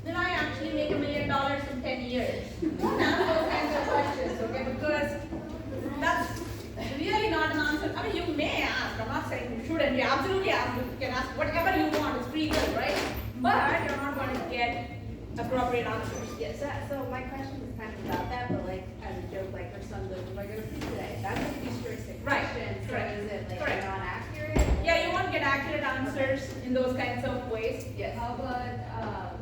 will I actually make $1 million in 10 years? Don't ask those kinds of questions, okay? Because that's really not an answer. I mean, you may ask. I'm not saying you shouldn't. You absolutely ask. You can ask whatever you want. It's free will, right? But you're not going to get appropriate answers. Yes. So my question is kind of about that, but like as a joke, like her son goes, "We're gonna see today." That's a futuristic Right. question. So Correct. is it like Correct. not accurate? Yeah, you won't get accurate answers in those kinds of ways. Yes. How about,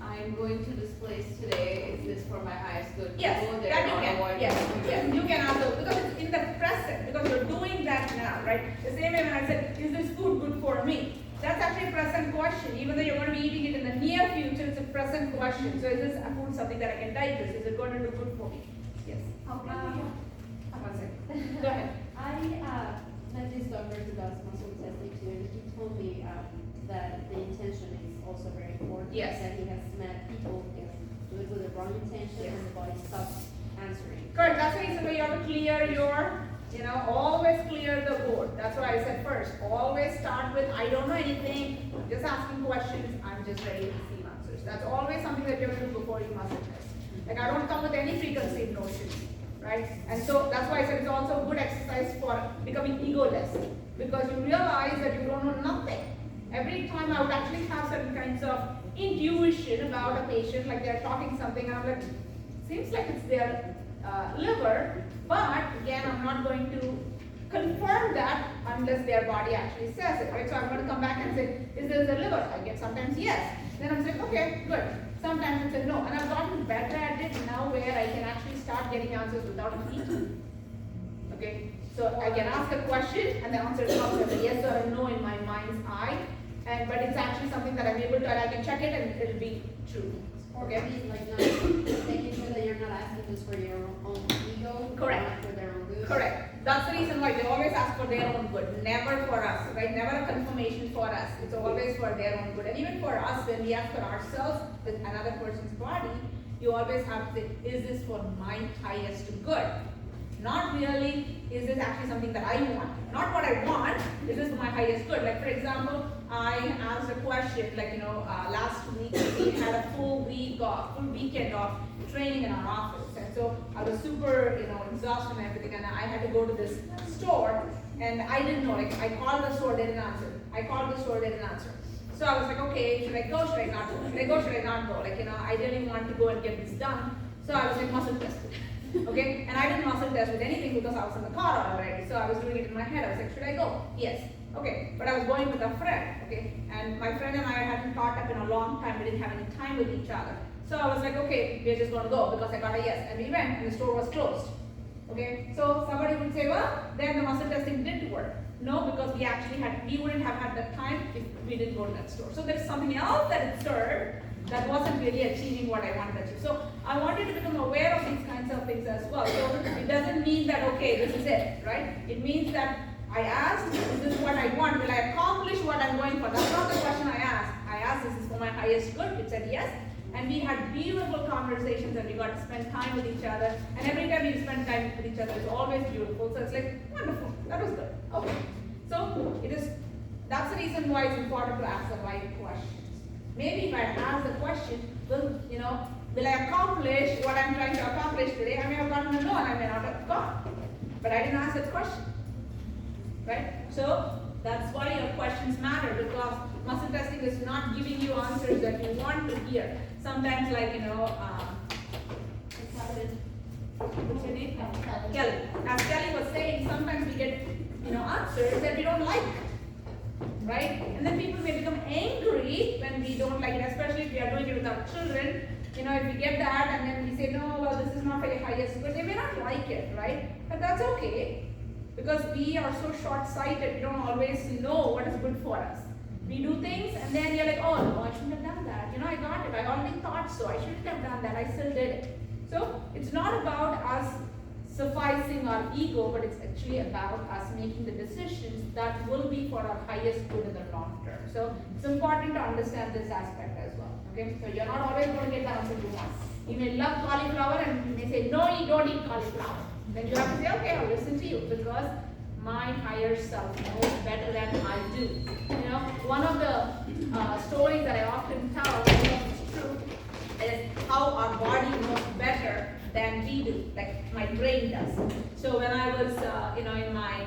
I'm going to this place today, is this for my highest good? Yes, Go there, that you not can. avoid Yes, it. yes, you can also, because it's in the present, because you're doing that now, right? The same way when I said, is this food good for me? That's actually a present question. Even though you're going to be eating it in the near future, it's a present question. So is this food something that I can digest? Is it going to do good for me? Yes. One second. Go ahead. I met these doctors about muscle testing too, and he told me that the intention is also very important. Yes. That he has met people who do it with the wrong intention Yes. and the body stops answering. Correct. That's the reason why you have to clear your, always clear the board. That's what I said first. Always start with, I don't know anything. I'm just asking questions. I'm just ready to receive answers. That's always something that you have to do before you muscle test. Like I don't come with any preconceived notions, right? And so that's why I said it's also a good exercise for becoming egoless, because you realize that you don't know nothing. Every time I would actually have certain kinds of intuition about a patient, like they're talking something, and I'm like, seems like it's their liver, but again, I'm not going to confirm that unless their body actually says it, right? So I'm going to come back and say, is this the liver? I get sometimes yes. Then I'm saying, okay, good. Sometimes it's a no. And I've gotten better at it now where I can actually start getting answers without thinking. Okay? So I can ask a question and the answer comes as a yes or a no in my mind's eye. But it's actually something that I'm able to, and I can check it and it'll be true. Or Okay? maybe like not making sure that you're not asking this for your own ego, Correct. not for their own good. Correct. That's the reason why they always ask for their own good, never for us, right? Never a confirmation for us. It's always for their own good. And even for us, when we ask for ourselves with another person's body, you always have to say, is this for my highest good? Not really, is this actually something that I want? Not what I want, is this for my highest good? Like for example, I asked a question, like, last week we had a full weekend of training in our office. And so I was super, exhausted and everything, and I had to go to this store, and I didn't know, like I called the store, they didn't answer. I called the store, they didn't answer. So I was like, okay, should I go, should I not go? Should I go, should I not go? Like, I really want to go and get this done. So I was like, muscle tested. Okay, and I didn't muscle test with anything because I was in the car already. So I was doing it in my head. I was like, should I go? Yes. Okay, but I was going with a friend. Okay, and my friend and I hadn't caught up in a long time. We didn't have any time with each other. So I was like, okay, we're just going to go because I got a yes. And we went, and the store was closed. Okay, so somebody would say, well, then the muscle testing didn't work. No, because we wouldn't have had the time if we didn't go to that store. So there's something else that it served that wasn't really achieving what I wanted to achieve. So I wanted to become aware of these kinds of things as well. So it doesn't mean that, okay, this is it, right? It means that I asked, is this what I want? Will I accomplish what I'm going for? That's not the question I asked. I asked, is this for my highest good? It said yes. And we had beautiful conversations and we got to spend time with each other. And every time we spend time with each other, it's always beautiful. So it's like, wonderful, that was good. Okay. So that's the reason why it's important to ask the right questions. Maybe if I ask the question, will I accomplish what I'm trying to accomplish today? I may have gotten a no and I may not have gone. But I didn't ask that question. Right? So that's why your questions matter, because muscle testing is not giving you answers that you want to hear. Sometimes what's your name? Kelly. As Kelly was saying, sometimes we get answers that we don't like. Right? And then people may become angry when we don't like it, especially if we are doing it with our children. If we get that and then we say, no, well, this is not for the highest good, they may not like it, right? But that's okay, because we are so short-sighted, we don't always know what is good for us. We do things and then you're like, oh, no, I shouldn't have done that. I got it. I already thought so. I shouldn't have done that. I still did it. So it's not about us sufficing our ego, but it's actually about us making the decisions that will be for our highest good in the long term. So it's important to understand this aspect as well. Okay, so you're not always going to get the answer you want. You may love cauliflower and you may say, no, you don't eat cauliflower. Then you have to say, okay, I'll listen to you because my higher self knows better than I do. One of the stories that I often tell do, like my brain does. So when I was, in my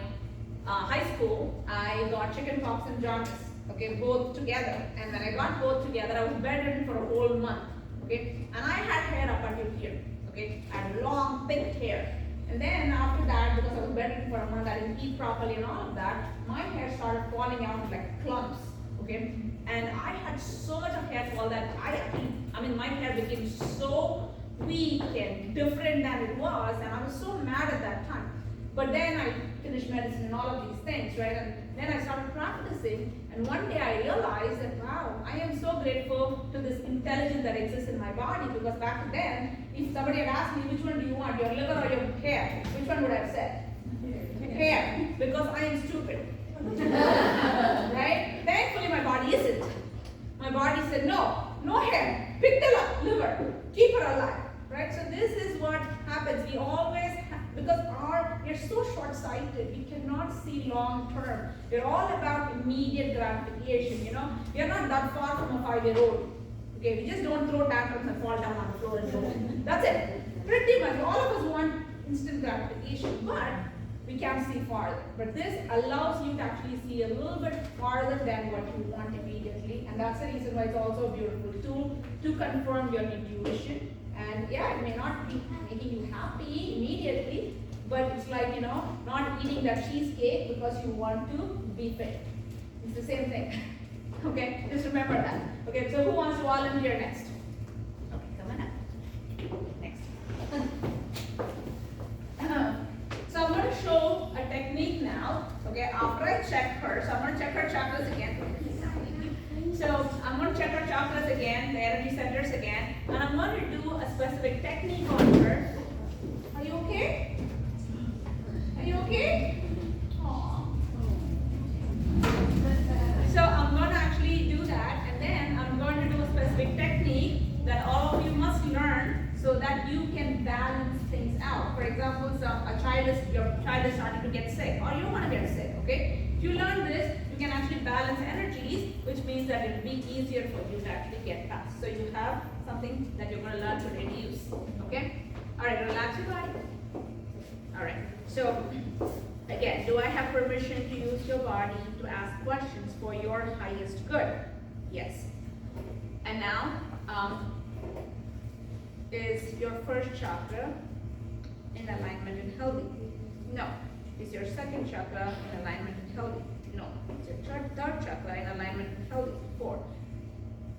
high school, I got chicken pox and jaundice, okay, both together. And when I got both together, I was bedridden for a whole month, okay. And I had hair up until here, okay. I had long, thick hair. And then after that, because I was bedridden for a month, I didn't eat properly and all of that, my hair started falling out like clumps, okay. And I had so much of hair fall that my hair became so weak and different than it was, and I was so mad at that time. But then I finished medicine and all of these things, right? And then I started practicing, and one day I realized that, wow, I am so grateful to this intelligence that exists in my body, because back then, if somebody had asked me, which one do you want, your liver or your hair, which one would I have said? Hair, because I am stupid. Right? Thankfully, my body isn't. My body said, no hair, pick the liver, keep her alive. Right? So this is what happens. We always, because we're so short-sighted, we cannot see long term. We're all about immediate gratification, We are not that far from a 5-year-old. Okay, we just don't throw tantrums and fall down on the floor and go. That's it. Pretty much, all of us want instant gratification, but we can't see farther. But this allows you to actually see a little bit farther than what you want immediately, and that's the reason why it's also a beautiful tool to confirm your intuition. And yeah, it may not be making you happy immediately, but it's like, not eating that cheesecake because you want to be fit. It's the same thing. Okay, just remember that. Okay, so who wants to volunteer next? Okay, come on up. Next. So I'm going to show a technique now. Okay, after I check her, so I'm going to check her chakras again. So I'm going to check her chakras again, the energy centers again, and I'm going to do a specific technique on her. Are you okay? Are you okay? Aww. So I'm going to actually do that, and then I'm going to do a specific technique that all of you must learn so that you can balance things out. For example, your child is starting to get sick, or you don't want to get sick, okay? If you learn this, you can actually balance energies, which means that it will be easier for you to actually get past. So you have something that you're going to learn today to use, okay? All right, relax your body. All right, so again, do I have permission to use your body to ask questions for your highest good? Yes. And now, is your first chakra in alignment and healthy? No. Is your second chakra in alignment and healthy? No. Is your third chakra in alignment and healthy? 4.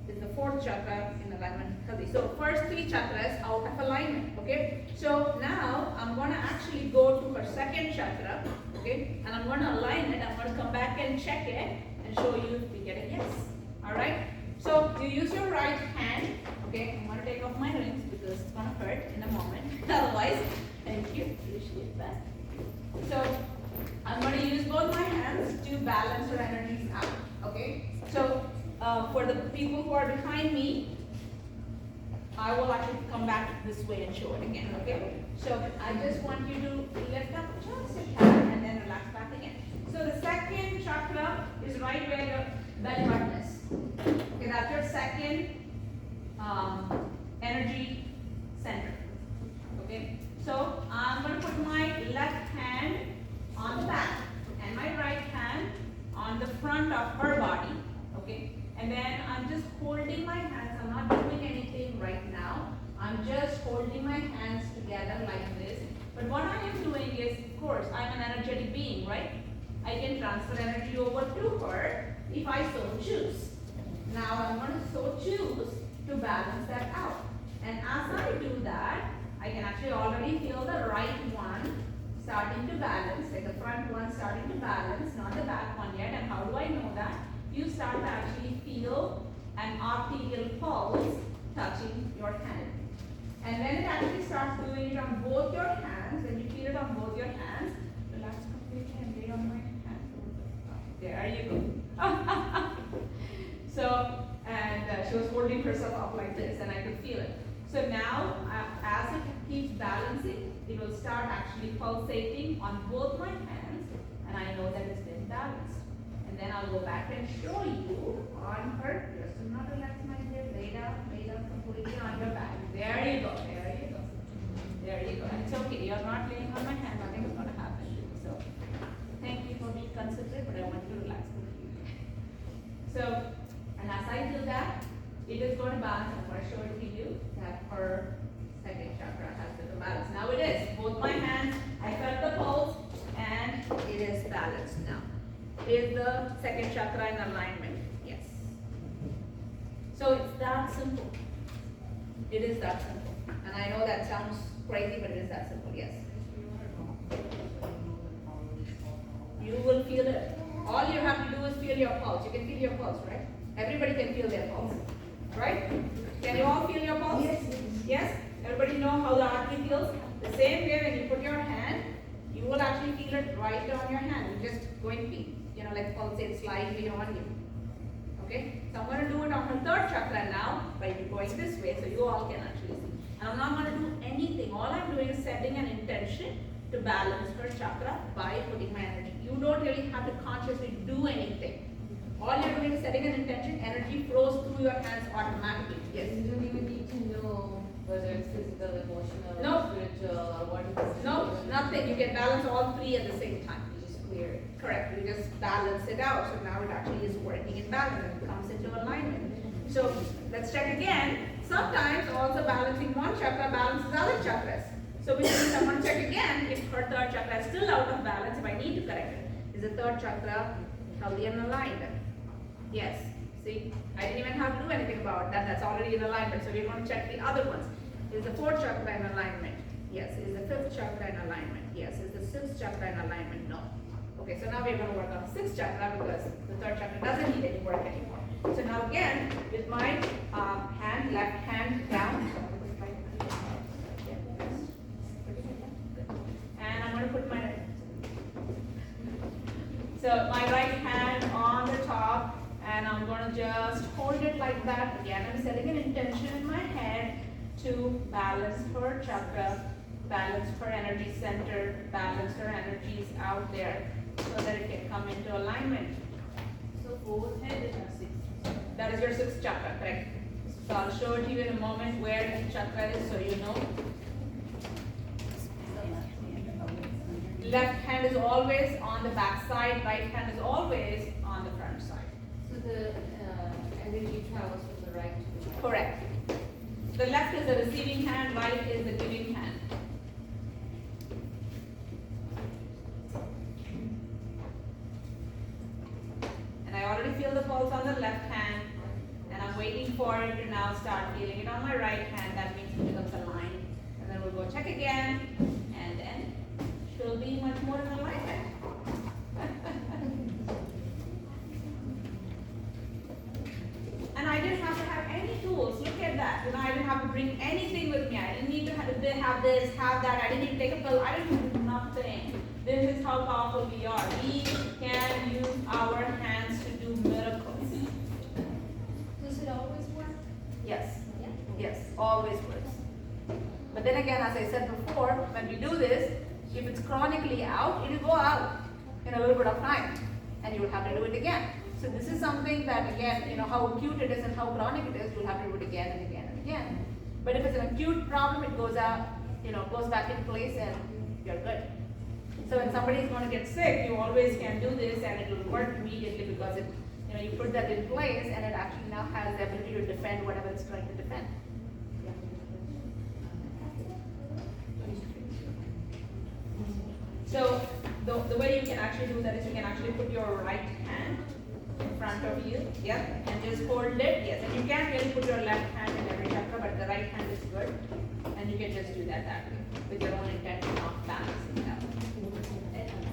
Is the fourth chakra in alignment and healthy? So first 3 chakras out of alignment, okay? So now I'm going to actually go to her second chakra, okay? And I'm going to align it. I'm going to come back and check it and show you if we get a yes. All right? So you use your right hand, okay? I'm going to take off my rings because it's going to hurt in a moment. Otherwise, thank you. Appreciate that. So I'm going to use both my hands to balance your energies out, okay? So for the people who are behind me, I will actually come back this way and show it again, okay? So I just want you to lift up just a tad and then relax back again. So the second chakra is right where your belly button is. Okay, that's your second energy center. Okay, so I'm going to put my left hand on the back and my right hand on the front of her body. Okay, and then I'm just holding my hands. I'm not doing anything right now. I'm just holding my hands together like this. But what I am doing is, of course, I'm an energetic being, right? I can transfer energy over to her if I so choose. Now I'm going to so choose to balance that out. And as I do that, I can actually already feel the right one starting to balance, like the front one starting to balance, not the back one yet. And how do I know that? You start to actually feel an arterial pulse touching your hand. And when it actually starts doing it on both your hands, when you feel it on both your hands, relax completely and lay on my hand. There you go. So, and she was holding herself up like this, and I could feel it. So now, as it keeps balancing, it will start actually pulsating on both my hands, and I know that it's been balanced. And then I'll go back and show you on her. Just do not relax, my dear. Lay down completely on your back. There you go. There you go. There you go. And it's okay. You're not laying on my hand. Nothing is gonna happen. So, thank you for being considerate, but I want you to relax completely. So, and as I do that, it is going to balance. I'm going to show it to you that her second chakra has been balanced. Now it is. Both my hands, I felt the pulse, and it is balanced now. Is the second chakra in alignment? Yes. So it's that simple. It is that simple. And I know that sounds crazy, but it is that simple, yes. You will feel it. All you have to do is feel your pulse. You can feel your pulse, right? Everybody can feel their pulse, right? Can you all feel your pulse? Yes. Yes? Everybody know how the artery feels? The same way when you put your hand, you will actually feel it right on your hand. You just go and feel, like pulsate slightly on you. Okay? So I'm going to do it on her third chakra now by going this way so you all can actually see. And I'm not going to do anything. All I'm doing is setting an intention to balance her chakra by putting my energy. You don't really have to consciously do anything. All you're doing is setting an intention, energy flows through your hands automatically. Yes? You don't even need to know whether it's physical, emotional, No. spiritual, or what it is. No, nothing. You can balance all three at the same time. You just clear it. Correct. You just balance it out. So now it actually is working in balance and it comes into alignment. So let's check again. Sometimes also balancing one chakra balances other chakras. So which means I want to check again if her third chakra is still out of balance, if I need to correct it. Is the third chakra healthy and aligned? Yes. See, I didn't even have to do anything about that. That's already in alignment. So we're going to check the other ones. Is the fourth chakra in alignment? Yes. Is the fifth chakra in alignment? Yes. Is the sixth chakra in alignment? No. Okay, so now we're going to work on the sixth chakra because the third chakra doesn't need any work anymore. So now again, with my hand, left hand down. And I'm going to put my, so my right hand on the top, and I'm going to just hold it like that. Again, I'm setting an intention in my head to balance her chakra, balance her energy center, balance her energies out there so that it can come into alignment. So both head and six. That is your sixth chakra, correct? So I'll show it to you in a moment where each chakra is so you know. Left hand is always on the back side, right hand is always on the front side. So the energy travels from the right to the left. Correct. The left is the receiving hand, right is the giving hand. And I already feel the pulse on the left hand, and I'm waiting for it to now start feeling it on my right hand. That means it becomes aligned. And then we'll go check again, and then she'll be much more in alignment. And I didn't have to have any tools. Look at that. I didn't have to bring anything with me. I didn't need to have this, have that. I didn't need to take a pill. I didn't need to do nothing. This is how powerful we are. We can use our hands to do miracles. Does it always work? Yes. Yeah. Yes. Always works. But then again, as I said before, when we do this, if it's chronically out, it will go out in a little bit of time. And you will have to do it again. So this is something that again, how acute it is and how chronic it is, you'll have to do it again and again and again. But if it's an acute problem, it goes out, goes back in place and you're good. So when somebody is going to get sick, you always can do this and it will work immediately because it, you put that in place and it actually now has the ability to defend whatever it's trying to defend. So the way you can actually do that is you can actually put your right hand in front of you, and just hold it, yes. And you can't really put your left hand in every chakra, but the right hand is good. And you can just do that way with your own intention of balancing it out.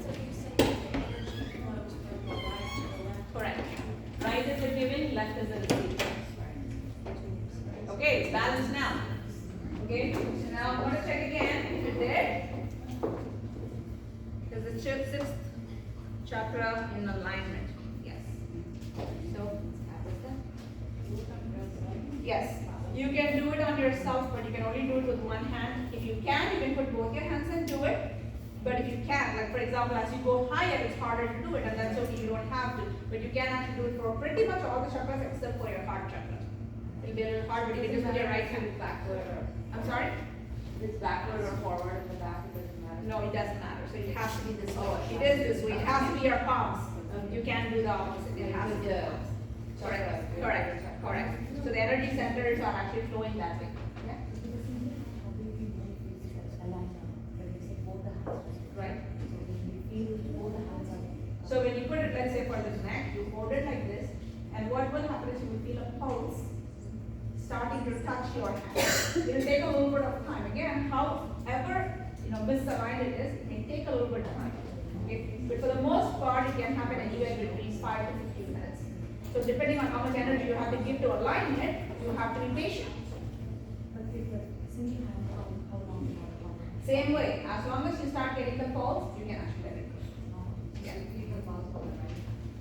So you say the energy flows from the right to the left. Correct. Right is the giving, left is the receiving. Okay, it's balanced now. Okay, so now I'm going to check again if it did. Is the sixth chakra in alignment? Yes. So, yes, you can do it on yourself, but you can only do it with one hand. If you can put both your hands and do it. But if you can't, like for example, as you go higher, it's harder to do it, and that's okay, you don't have to. But you can actually do it for pretty much all the chakras except for your heart chakra. It'll be a little hard, but you can just put your right hand backward. I'm sorry? If it's backward or forward in the back, it doesn't matter. No, it doesn't matter, so it has to be this way. Oh, It is this way, it has to be your palms. You can't do the opposite, it has to be. Correct. Correct. So the energy centers are actually flowing that way. Yeah. Right. So when you put it, let's say for the neck, you hold it like this, and what will happen is you will feel a pulse starting to touch your hand. It will take a little bit of time. Again, however, misaligned it is, it may take a little bit of time. Okay? But for the most part, it can happen anywhere between 5 to 15 minutes. So depending on how much energy you have to give to align it, you have to be patient. Same way, as long as you start getting the pulse, you can actually let it go. Yeah.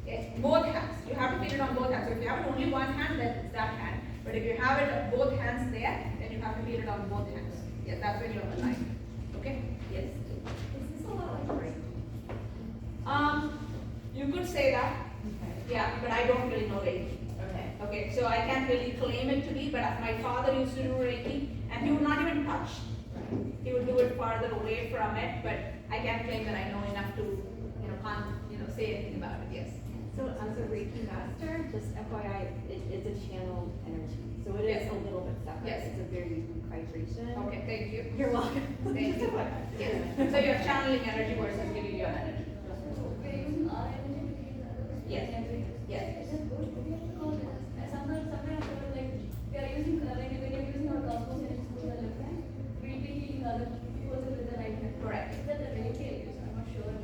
Yes, both hands. You have to feel it on both hands. So if you have it only one hand, then it's that hand. But if you have it on both hands there, then you have to feel it on both hands. Yes, that's when you're aligned. Okay? Yes. Is this a lot like brain? You could say that. Yeah, but I don't really know Reiki. Okay. Okay, so I can't really claim it to be, but my father used to do Reiki, and he would not even touch. He would do it farther away from it, but I can't claim that I know enough to, say anything about it. Yes. So as a Reiki master, just FYI, it's a channel energy, so it is Yes. a little bit separate. Yes. It's a very unique vibration. Okay, thank you. You're welcome. Thank you. Yes. So you're channeling energy versus giving your energy. Yes. Yes. Correct.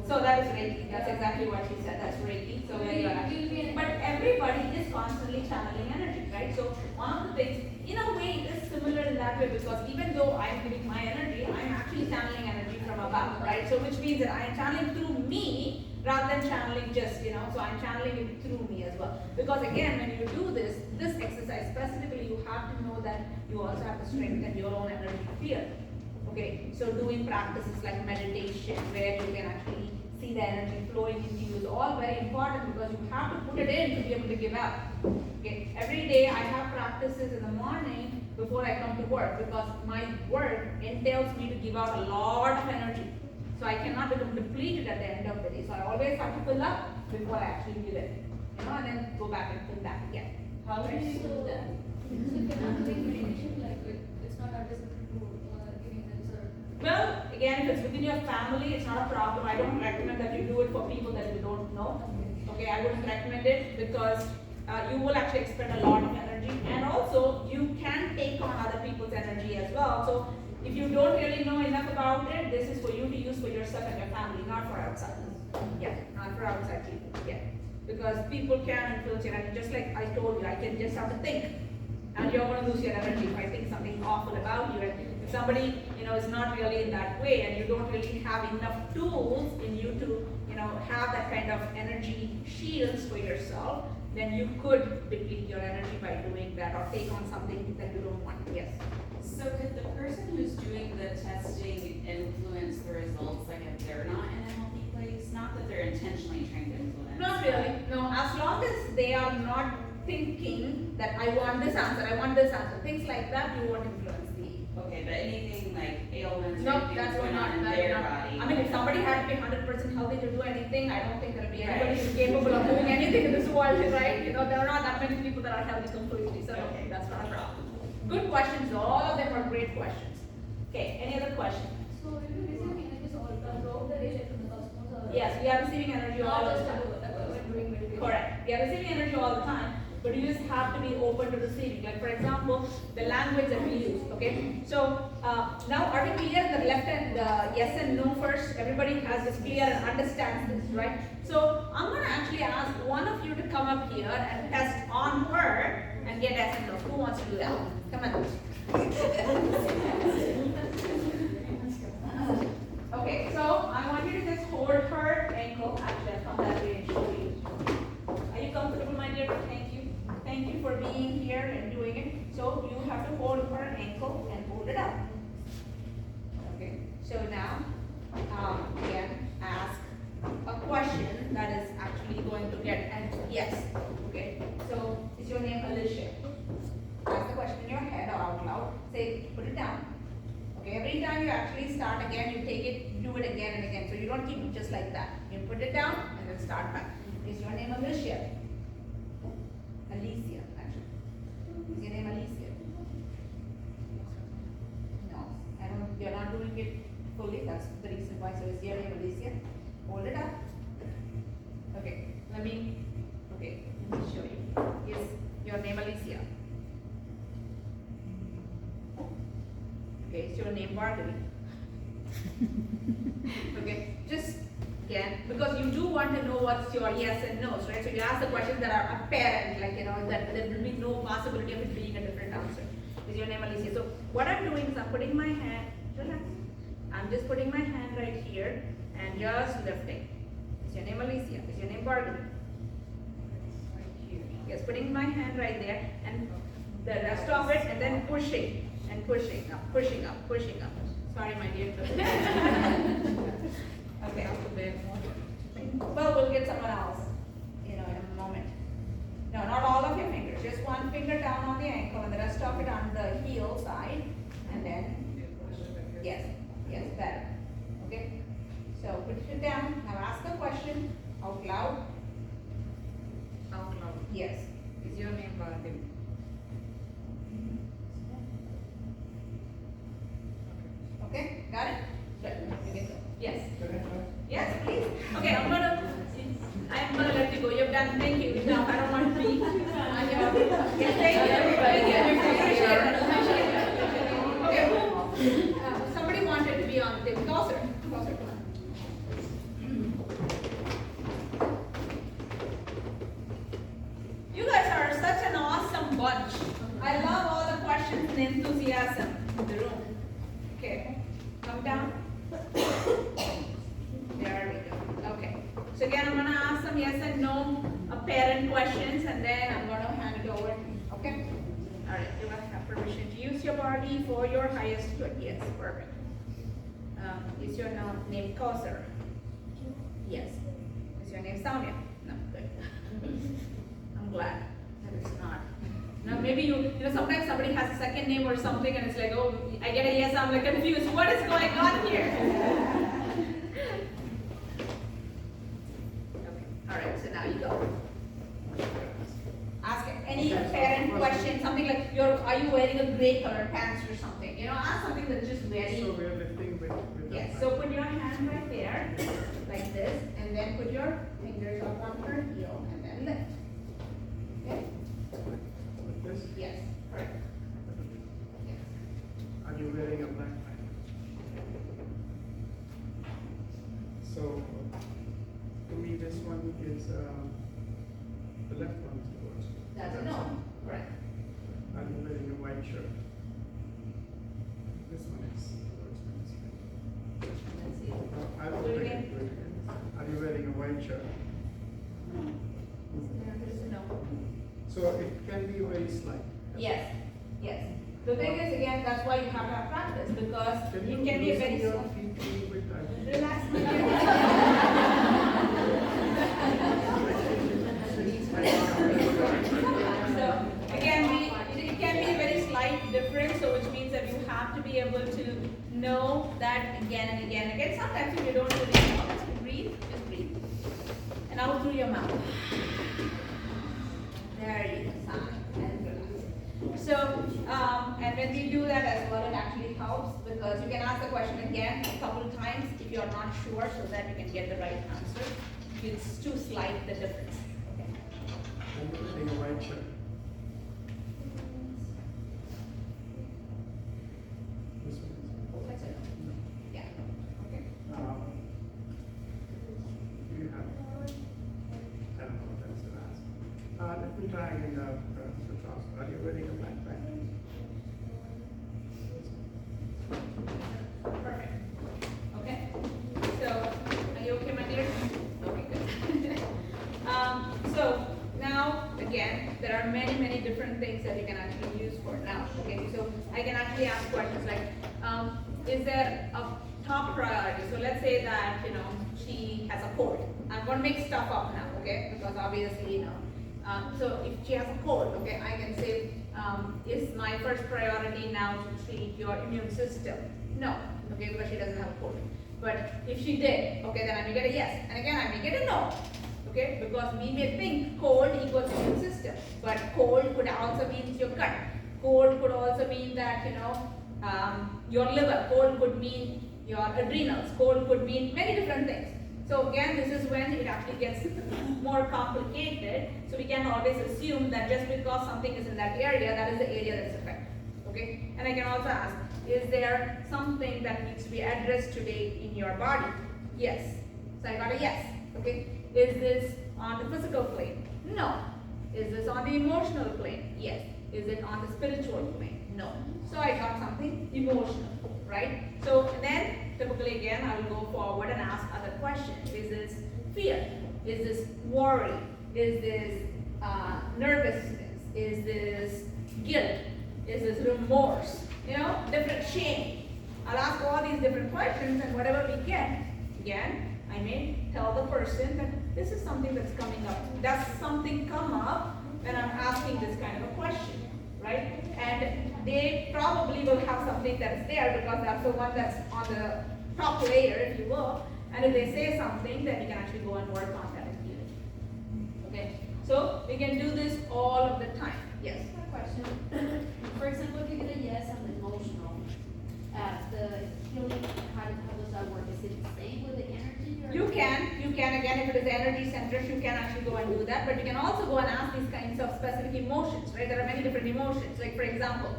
So that is Reiki. That's exactly what she said. That's Reiki. So yeah, you are actually, but everybody is constantly channeling energy, right? So one of the things, in a way, it is similar in that way because even though I'm giving my energy, I'm actually channeling energy from above, right? So which means that I am channeling through me rather than channeling just, so I'm channeling it through me as well. Because again, when you do this exercise specifically, you have to know that you also have to strengthen your own energy field. Okay, so doing practices like meditation where you can actually see the energy flowing into you is all very important because you have to put it in to be able to give out. Okay, every day I have practices in the morning before I come to work because my work entails me to give out a lot of energy. So I cannot become depleted at the end of the day. So I always have to fill up before I actually give it. And then go back and fill back again. How do you do that? Well, again, if it's within your family, it's not a problem. I don't recommend that you do it for people that you don't know. Okay, I wouldn't recommend it because you will actually expend a lot of energy, and also you can take on other people's energy as well. So if you don't really know enough about it, this is for you to use for yourself and your family, not for outside. Yeah, not for outside people. Yeah, because people can influence your energy. Just like I told you, I can just have to think, and you're going to lose your energy if I think something awful about you. And if somebody is not really in that way, and you don't really have enough tools in you to have that kind of energy shields for yourself, then you could deplete your energy by doing that or take on something that you don't want. Yes. So could the person who's doing the testing influence the results, like if they're not in a healthy place? Not that they're intentionally trying to influence. Not really. No, as long as they are not thinking that I want this answer, things like that, you won't influence the. Okay, but anything like ailments or No, anything that's going not on in their body? I mean, if somebody had to be 100% healthy to do anything, I don't think there'll be anybody Right. who's capable of doing anything in this world, right? There are not that many people that are healthy completely, so Okay. that's not a problem. Good questions, all of them are great questions. Okay, any other questions? Yes, we are receiving energy all the time. Correct. We are receiving energy all the time, but you just have to be open to receiving. Like for example, the language that we use. Okay. So now, are we clear? The left and the yes and no first. Everybody has this clear and understands this, right? So I'm gonna actually ask one of you to come up here and test on her and get yes and no. Who wants to do that? Come on. Okay, so I want you to just hold her ankle. Actually, I'll come that way and show you. Are you comfortable, my dear? Thank you. Thank you for being here and doing it. So you have to hold her ankle and hold it up. Okay, so now, again, ask a question that is actually going to get an yes. Okay, so is your name Alicia? Ask the question in your head or out loud. Say, put it down. Okay, every time you actually start again, you take it, do it again and again. So you don't keep it just like that. You put it down and then start back. Is your name Alicia? Alicia, actually. Is your name Alicia? No, I don't, you're not doing it fully. That's the reason why. So is your name Alicia? Hold it up. Okay, let me show you. Is your name Alicia? Okay, is your name Marguerite? Okay, just again, because you do want to know what's your yes and no's, right? So you ask the questions that are apparent, like, that there will be no possibility of it being a different answer. Is your name Alicia? So what I'm doing is I'm putting my hand, relax. I'm just putting my hand right here and just lifting. Is your name Alicia? Is your name Marguerite? Right here. Yes, putting my hand right there and the rest of it and then pushing and pushing up, pushing up, pushing up. Sorry, my dear. Okay. Well, we'll get someone else, in a moment. No, not all of your fingers. Just one finger down on the ankle and the rest of it on the heel side. And then, yes, better. Okay? So put it down. Now ask the question out loud. Out loud. Yes. Is your name Baladev? Okay, got it? Good. You can go. Yes. Yes, please. Okay, I'm gonna let you go. You've done. Thank you. Now I don't want to be on your. Yes, thank you, everybody. Okay, who? Somebody wanted to be on the closer. Closer, come on. You guys are such an awesome bunch. I love all the questions and enthusiasm in the room. Okay, come down. There we go. Okay. So again, I'm gonna ask some yes and no apparent questions, and then I'm gonna hand it over. Okay. All right. You must have permission to use your body for your highest good. Yes, perfect. Is your name Kausar? Yes. Is your name Soumya? No. Good. I'm glad that it's not. Now maybe sometimes somebody has a second name or something and it's like, oh, I get a yes, I'm like confused. What is going on here? Okay, all right, so now you go. Ask any parent question, something like, are you wearing a gray colored pants or something? Ask something that's just very. So we are lifting with Yes, so put your hand right there, like this, and then put your fingers up on her heel and then lift. Okay? like this. Yes, correct. Yes. Are you wearing a black tie? So to me, this one is the left one is towards. That's a no, correct. Are you wearing a white shirt? This one is towards me. Let's see. I will Do it take again. it. Do it again. Are you wearing a white shirt? There's a no. So it can be very slight. Yes, yes. The thing is, again, that's why you have to have practice, because Can it you can be a very loosen your small. feet a little bit? Relax, my So, again, it can be a very slight difference, so which means that you have to be able to know that again and again and again. Sometimes if you don't really know, just breathe, and out through your mouth. There you go, sigh, and relax. So, and when we do that as well, it actually helps, because you can ask the question again a couple of times if you're not sure, so that you can get the right answer. It's too slight, the difference. Okay. I'm wearing a white shirt. This one is. That's it. Yeah. Okay. Do you have? I don't know what that's the last. Let me try again the trouser. Are you wearing a black tie? Perfect. Okay. So, are you okay, my dear? Okay, good. So now, again, there are many, many different things that you can actually use for now. Okay, so I can actually ask questions like, is there a top priority? So let's say that, she has a cold. I'm going to make stuff up now, okay? Because obviously, so if she has a cold, okay, I can say, is my first priority now to treat your immune system? No, okay, because she doesn't have a cold. But if she did, okay, then I may get a yes, and again, I may get a no. Okay, because we may think cold equals immune system, but cold could also mean your gut. Cold could also mean that, your liver. Cold could mean your adrenals. Cold could mean many different things. So again, this is when it actually gets more complicated. So we can always assume that just because something is in that area, that is the area that's affected. Okay, and I can also ask, is there something that needs to be addressed today in your body? Yes. So I got a yes. Okay. Is this on the physical plane? No. Is this on the emotional plane? Yes. Is it on the spiritual plane? No. So I got something emotional, right? So then typically again I will go forward and ask other questions. Is this fear? Is this worry? Is this nervousness? Is this guilt? Is this remorse? Different shame. I'll ask all these different questions, and whatever we get, again, I may tell the person that this is something that's coming up. Does something come up when I'm asking this kind of a question, right? And they probably will have something that's there because that's the one that's on the top layer, if you will. And if they say something, then we can actually go and work on that and heal it. Okay? So we can do this all of the time. Yes. Question. For example, if you get a yes on the emotional, the healing, how does that work? Is it the same with the energy? Or You can again, if it is energy centers, you can actually go and do that, but you can also go and ask these kinds of specific emotions, right? There are many different emotions, like for example,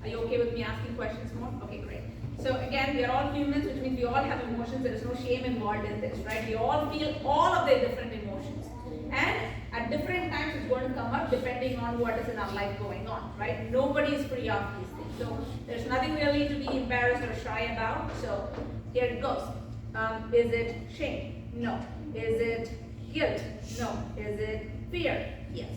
are you okay with me asking questions more? Okay, great. So again, we are all humans, which means we all have emotions, there is no shame involved in this, right? We all feel all of the different emotions. And at different times it's going to come up depending on what is in our life going on, right? Nobody is free of these things. So there's nothing really to be embarrassed or shy about. So here it goes. Is it shame? No. Is it guilt? No. Is it fear? Yes.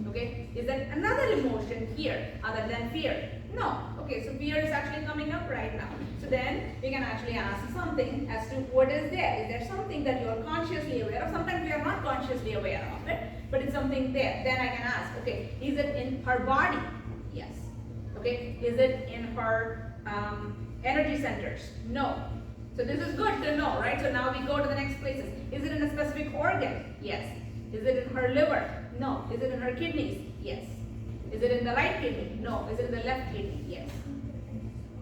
Okay. Is there another emotion here other than fear? No. Okay, so fear is actually coming up right now. So then we can actually ask something as to what is there. Is there something that you are consciously aware of? Sometimes we are not consciously aware of it, but it's something there. Then I can ask, okay, is it in her body? Yes. Okay, is it in her energy centers? No. So this is good to know, right? So now we go to the next places. Is it in a specific organ? Yes. Is it in her liver? No. Is it in her kidneys? Yes. Is it in the right kidney? No. Is it in the left kidney? Yes.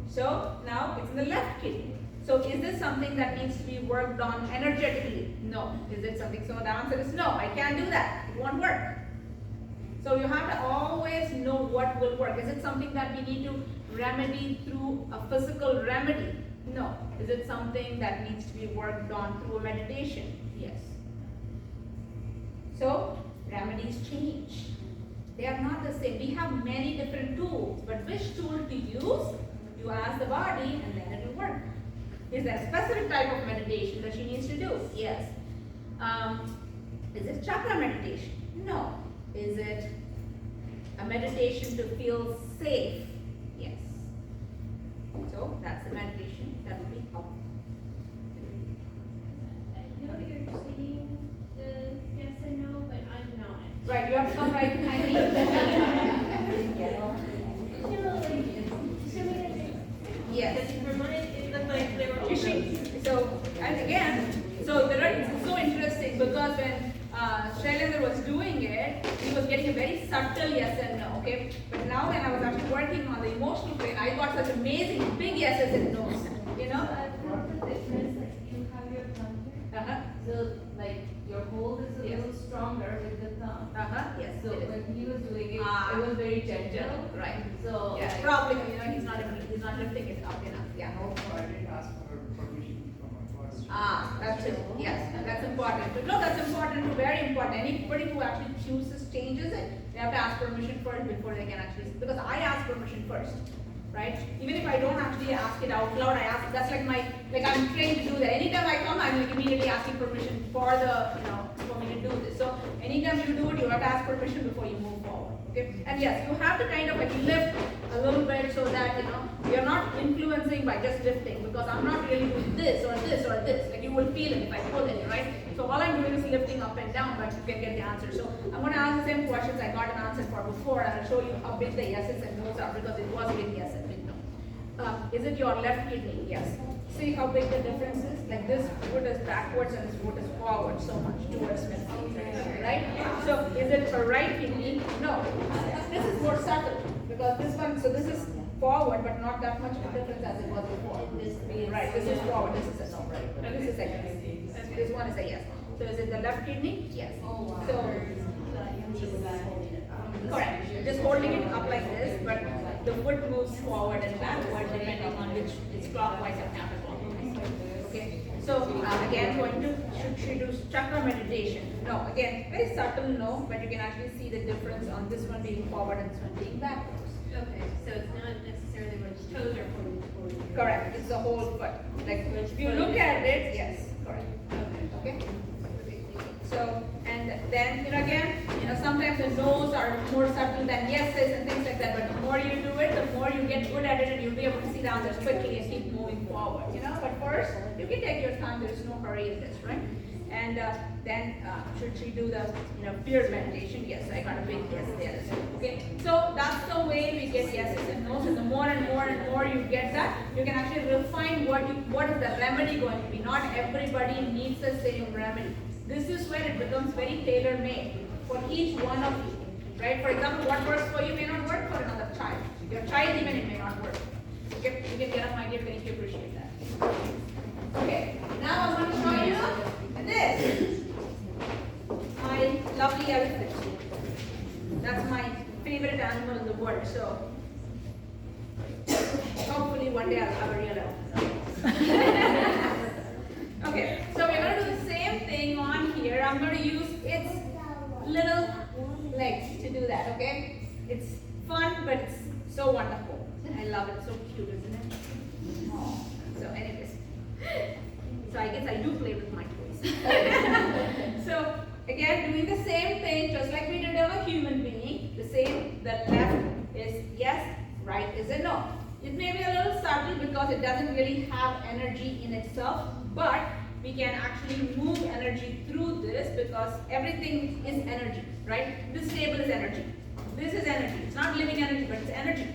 So now it's in the left kidney. So is this something that needs to be worked on energetically? No. Is it something? So the answer is no. I can't do that. It won't work. So you have to always know what will work. Is it something that we need to remedy through a physical remedy? No. Is it something that needs to be worked on through a meditation? Yes. So remedies change. They are not the same. We have many different tools, but which tool to use? You ask the body and then it will work. Is there a specific type of meditation that she needs to do? Yes. Is it chakra meditation? No. Is it a meditation to feel safe? Yes. So that's the meditation that will be helpful. I know you're saying the yes and no, but I'm not. Right, you have to come right behind me. Yes. For mine, it looked like they were all. So, and again, so it's so interesting because when Shailendra was doing it, he was getting a very subtle yes and no, okay? But now when I was actually working on the emotional plane, I got such amazing big yeses and no's, you know? What's the difference, like you have your thumb here, so like your hold is a Yes. little stronger with the thumb. Yes. So it is. when he was doing it, Ah, it was very gentle. Right. So Yeah, like, probably, he's not lifting it up enough, yeah. Also, I didn't ask for permission from my boss. That's it, yes, that's important. But no, that's important, very important. Anybody who actually chooses, changes it, they have to ask permission first before they can actually, because I ask permission first, right? Even if I don't actually ask it out loud, I ask, that's like I'm trained to do that. Anytime I come, I'm like immediately asking permission for for me to do this. So anytime you do it, you have to ask permission before you move forward, okay? And yes, you have to kind of like lift a little bit so that, you're not influencing by just lifting, because I'm not really doing this or this or this. Like you will feel it if I pull it, right? So all I'm doing is lifting up and down, but you can get the answer. So I'm going to ask the same questions I got an answer for before, and I'll show you how big the yeses and no's are, because it was a big yes and big no. Is it your left kidney? Yes. See how big the difference is? Like this foot is backwards and this foot is forward so much towards me, right? So is it for right kidney? No. This is more subtle because this one, so this is forward but not that much of a difference as it was before. Right, this is forward, this is a no, right? No, this is a yes. This one is a yes. So is it the left kidney? Yes. So, correct. Just holding it up like this, but the foot moves forward and backward depending on which it's clockwise or counterclockwise. Okay. So again, should she do chakra meditation? No. Again, very subtle no, but you can actually see the difference on this one being forward and this one being backwards. Okay, so it's not necessarily when the toes are pointing forward. Correct. It's the whole foot. Like if you look at it, yes, correct. Okay. So, and then, again, sometimes the no's are more subtle than yeses and things like that, but the more you do it, the more you get good at it and you'll be able to see the answers quickly and keep moving forward, But first, you can take your time, there's no hurry in this, right? And then, should she do the, fear meditation? Yes, I got a big yes there. Okay, so that's the way we get yeses and no's, and the more and more and more you get that, you can actually refine what is the remedy going to be. Not everybody needs the same remedy. This is where it becomes very tailor-made for each one of you, right? For example, what works for you may not work for another child. Your child even it may not work. You can get up my gift and you appreciate that. Okay, now I'm going to show you this. My lovely elephant. That's my favorite animal in the world. So hopefully one day I'll have a real elephant. Okay, so we're going to do the same thing on here. I'm going to use its little legs to do that, okay? It's fun, but it's so wonderful. I love it. So cute, isn't it? Oh. So anyways. So I guess I do play with my toys. So again, doing the same thing, just like we did of a human being. The same, the left is yes, right is a no. It may be a little subtle because it doesn't really have energy in itself, but we can actually move energy through this because everything is energy, right? This table is energy. This is energy. It's not living energy, but it's energy.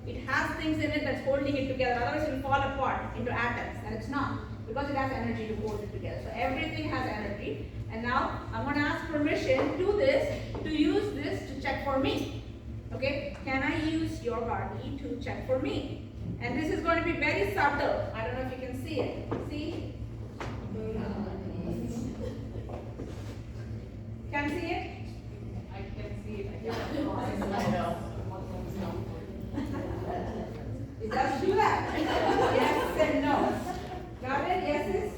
It has things in it that's holding it together. Otherwise, it will fall apart into atoms, and it's not because it has energy to hold it together. So everything has energy. And now I'm going to ask permission to use this to check for me. Okay, can I use your body to check for me? And this is going to be very subtle. I don't know if you can see it. See? Can see it? I can see it. It does do that. Yes and no. Got it? Yeses?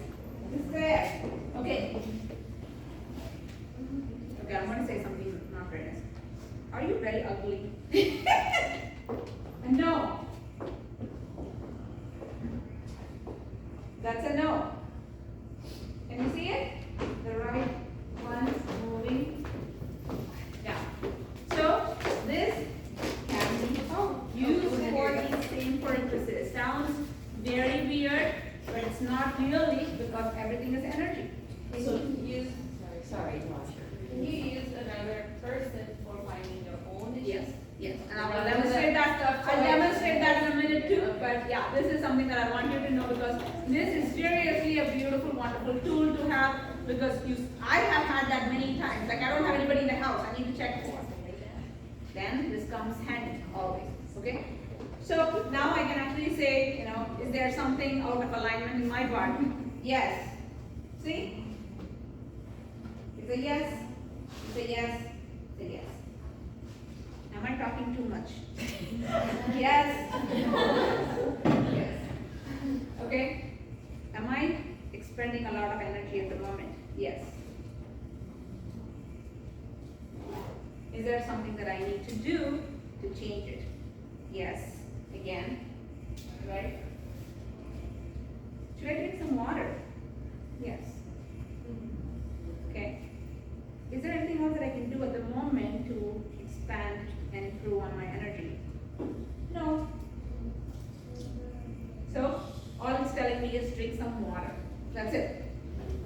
It's there. Okay. Okay, I'm going to say something not very nice. Are you very ugly? No. That's a no. Can you see it? The right one moving down. So this can be used for these same purposes. Sounds very weird, but it's not really because everything is energy. Can you use, can you use another person for finding your own issues? Yes, yes. And I will demonstrate that. I'll demonstrate that in a minute too. But yeah, this is something that I want you to know because this is seriously a beautiful, wonderful tool to have because I have had that many times. Like I don't have anybody in the house I need to check for. Then this comes handy always. Okay? So now I can actually say, is there something out of alignment in my body? Yes. See? It's a yes. It's a yes. It's a yes. Am I talking too much? Yes. Yes. Okay. Am I expending a lot of energy at the moment? Yes. Is there something that I need to do to change it? Yes. Again. Right? Should I drink some water? Yes. Okay. Is there anything else that I can do at the moment to expand and improve on my energy? No. So, all it's telling me is drink some water. That's it.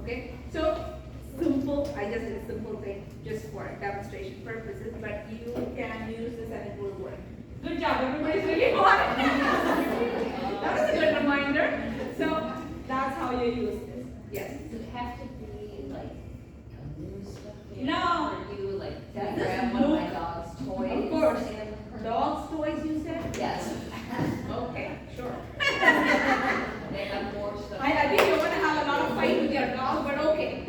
Okay? So, simple, I just did a simple thing just for demonstration purposes, but you can use this and it will work. Good job, everybody's really on it. That was you use this. Yes. Does it have to be like a new stuffed animal? No. Or you like, Does can I this grab one of my look- dog's toys? Of course. and- Dogs toys, you said? Yes. Okay, sure. They have more stuff. I think you're gonna have a lot of fight with your dog, but okay.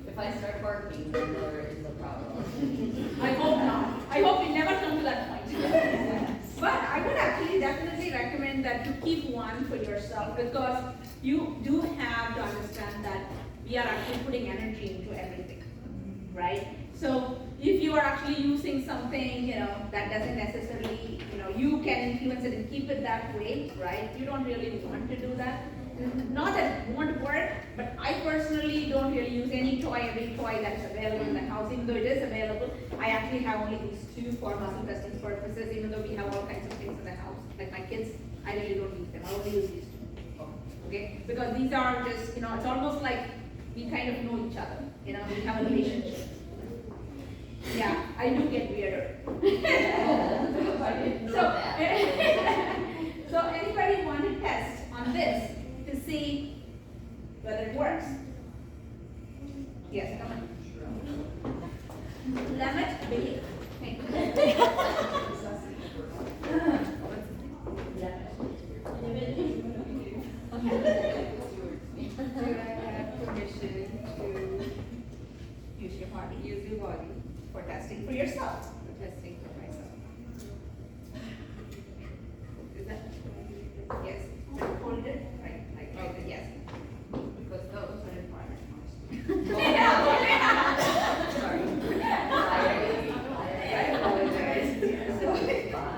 If I start barking, then there is a problem. I hope not. I hope we never come to that point. But I would actually definitely recommend that you keep one for yourself, because you do have to understand that we are actually putting energy into everything, right? So if you are actually using something, that doesn't necessarily, you can influence it and keep it that way, right? You don't really want to do that. Not that it won't work, but I personally don't really use any toy, every toy that's available in the house, even though it is available. I actually have only these two for muscle testing purposes, even though we have all kinds of things in the house. Like my kids, I really don't use them, I only use these two. Okay? Because these are just, it's almost like we kind of know each other, we have a relationship. Yeah, I do get weirder. I didn't know that. So anybody want to test on this to see whether it works? Yes, come on. Lemon, Billy. Thank you. Do I have permission to use your body for testing for yourself? For testing for myself. Is that, yes, hold it, right, like the yes. Because those are important. Sorry. I apologize. So,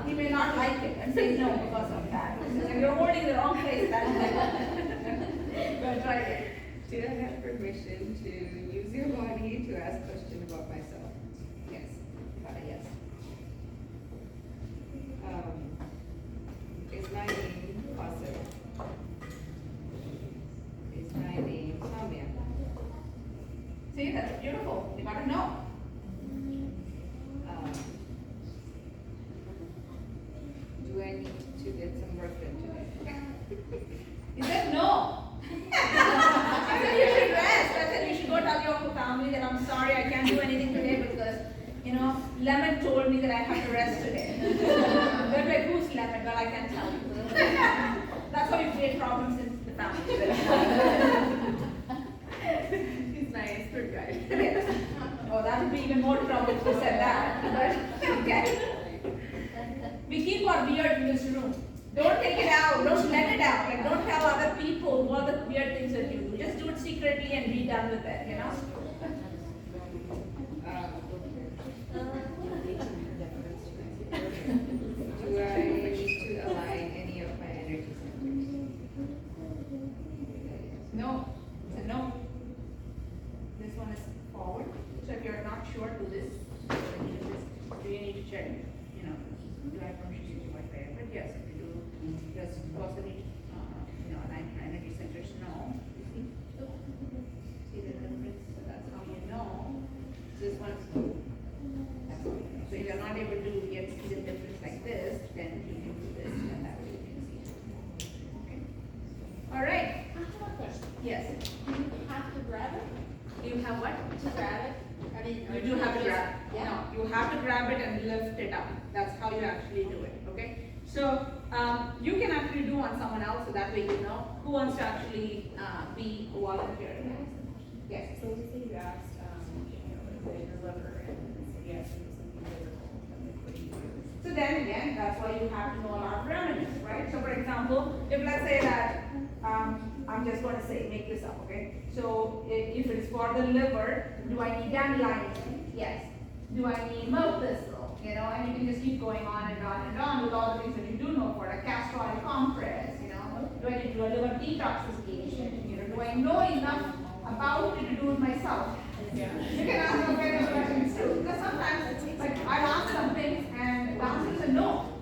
you may not like it and say no because of that. If you're holding the wrong place, that's but try it. Do I have permission to use your body to ask questions about myself? Yes, got a yes. Is my name Qasim? Is my name Samia? See, that's beautiful. You gotta know. Do I need to get some work done today? He said no. I said you should rest. I said you should go tell your family that I'm sorry I can't do anything today because, Lemon told me that I have to rest today. They're like, who's Lemon? Well, I can't tell you. That's how you create problems in the family. He's nice, good guy. Yes. Oh, that would be even more trouble if you said that. But, okay. We keep our beard in this room. Don't take it out. Don't let it out. Like, don't tell other people all the weird things that you do. Just do it secretly and be done with it, Do I need to align any of my energy centers? No. It's a no. This one is forward. So if you're not sure, do this. Do you need to check? Do I have permission to use my favorite? Yes, if you do, just possibly, align my energy centers. No. You see the difference? So that's how you know. This one's no. That's how you know. So if you're not able to yet see the difference like this, then you can do this, and that way you can see. Okay. All right. I have a question. Yes. Do you have to grab it? You have what? To grab it? I mean, You do have to grab it. Yeah. No, you have to grab it and lift it up. That's how you actually do it, okay? So, you can actually do on someone else, so that way you know who wants to actually, be a volunteer. Yes. So let's say you asked, is your liver and said yes, and something physical, then what do you do? So then again, that's why you have to know a lot of parameters, right? So for example, if let's say that, I'm just going to say, make this up, okay? So if it's for the liver, do I need dandelion? Yes. Do I need milk thistle? And you can just keep going on and on and on with all the things that you do know for, like castor oil compress, Do I need to do a liver detoxification? Do I know enough about it to do it myself? Yeah. You can ask your parents questions too, because sometimes, like, I'll ask some things and the answer is a no.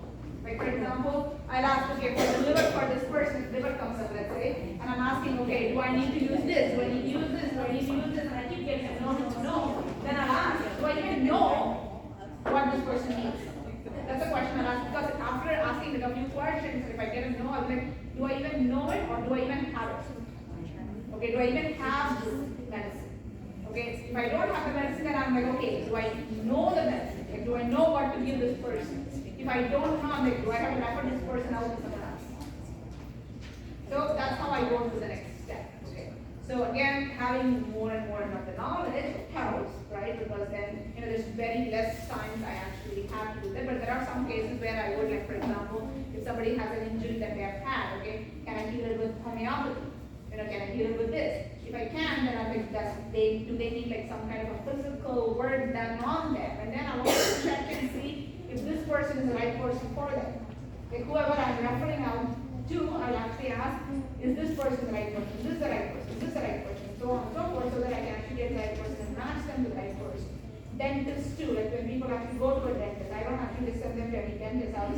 Like, for example, I'll ask, okay, for the liver for this person, liver comes up, let's say, and I'm asking, okay, do I need to use this? Do I need to use this? Do I need to use this? And I keep getting a no, no, no. Then I'll ask, do I even know what this person needs? That's a question I'll ask, because after asking like a few questions, if I get a no, I'll be like, do I even know it, or do I even Okay, do I even have this medicine? Okay, if I don't have the medicine, then I'm like, okay, do I know the medicine? Like, do I know what to give this person? If I don't know, I'm like, do I have to refer this person out to someone else? So that's how I go to the next step. Okay. So again, having more and more of the knowledge helps, right? Because then, there's very less times I actually have to do that. But there are some cases where I would, like for example, if somebody has an injury that they have had, okay, can I heal it with homeopathy? Can I heal it with this? If I can, then I think do they need like some kind of a physical work done on them? And then I want to check and see if this person is the right person for them. Like whoever I'm referring out to, I'll actually ask, is this person the right person? Is this the right person? Is this the right person? So on and so forth, so that I can actually get the right person and match them to the right person. Dentists too, like when people actually go to a dentist, I don't actually just send them to any dentist. I was,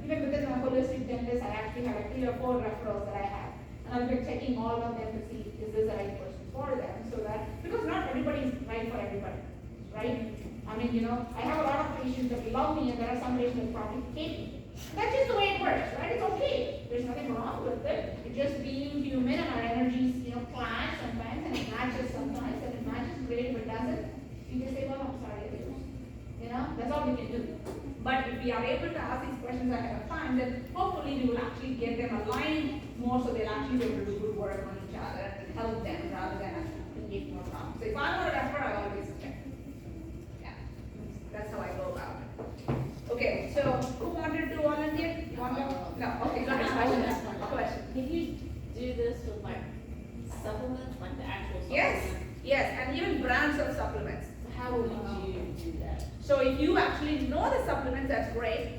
even within my holistic dentist, I actually have like 3 or 4 referrals that I have. And I've been checking all of them to see is this the right person for them, so that, because not everybody is right for everybody, right? I mean, I have a lot of patients that love me and there are some patients that probably hate me. That's just the way it works, right? It's okay. There's nothing wrong with it. It's just being human and our energies, clash sometimes and it matches sometimes and it matches great. If it doesn't, you just say, well, I'm sorry, I didn't. That's all we can do. But if we are able to ask these questions ahead of time, then hopefully we will actually get them aligned more so they'll actually be able to do good work on each other and help them rather than actually create more problems. So if I want to refer, I always check. Yeah, that's how I go about it. Okay, so who wanted to volunteer? You want to? No, okay, go ahead. Question. Can you do this with like supplements, like the actual supplements? Yes, and even brands of supplements. How would you do that? So if you actually know the supplements, that's great.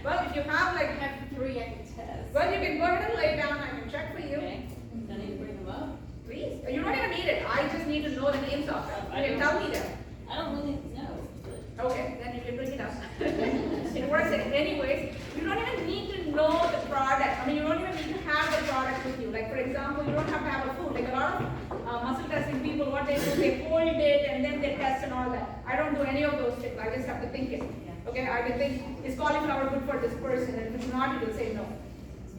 Well, if you have like, I have 3 I can test. well, you can go ahead and lay down. I can check for you. Okay, do I need to bring them up? Please. You don't even need it. I just need to know the names of them. You can tell me them. I don't really know, but. Okay, then you can bring it up. It works anyways. You don't even need to know the product. I mean, you don't even need to have the product with you. Like for example, you don't have to have a food. Like a lot of muscle testing people, what they do, they hold it and then they test and all that. I don't do any of those things. I just have to think it. Okay, I can think, is cauliflower good for this person? And if it's not, it will say no.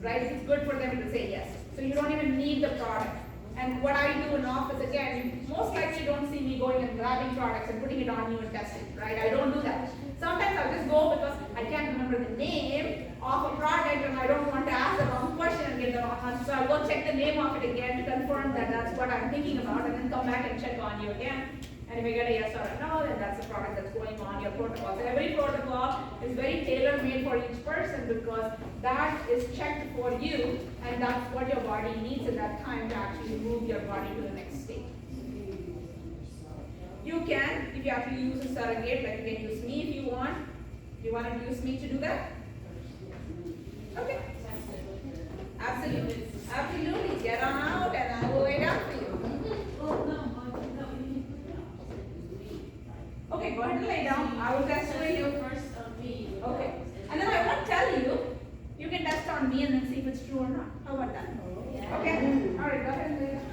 Right? If it's good for them, it will say yes. So you don't even need the product. And what I do in office, again, you most likely don't see me going and grabbing products and putting it on you and testing, right? I don't do that. Sometimes I'll just go because I can't remember the name of a product and I don't want to ask the wrong question and get the wrong answer. So I'll go check the name of it again to confirm that that's what I'm thinking about and then come back and check on you again. And if I get a yes or a no, then that's the product that's going on your protocol. So every protocol is very tailor-made for each person because that is checked for you and that's what your body needs at that time to actually move your body to the next state. You can, if you actually use a surrogate, like you can use me if you want. You want to use me to do that? Okay. Absolutely. Absolutely. Get on out and I will lay down for you. Okay, go ahead and lay down. I will test for you. First on me. Okay. And then I won't tell you. You can test on me and then see if it's true or not. How about that? Okay? All right, go ahead and lay down.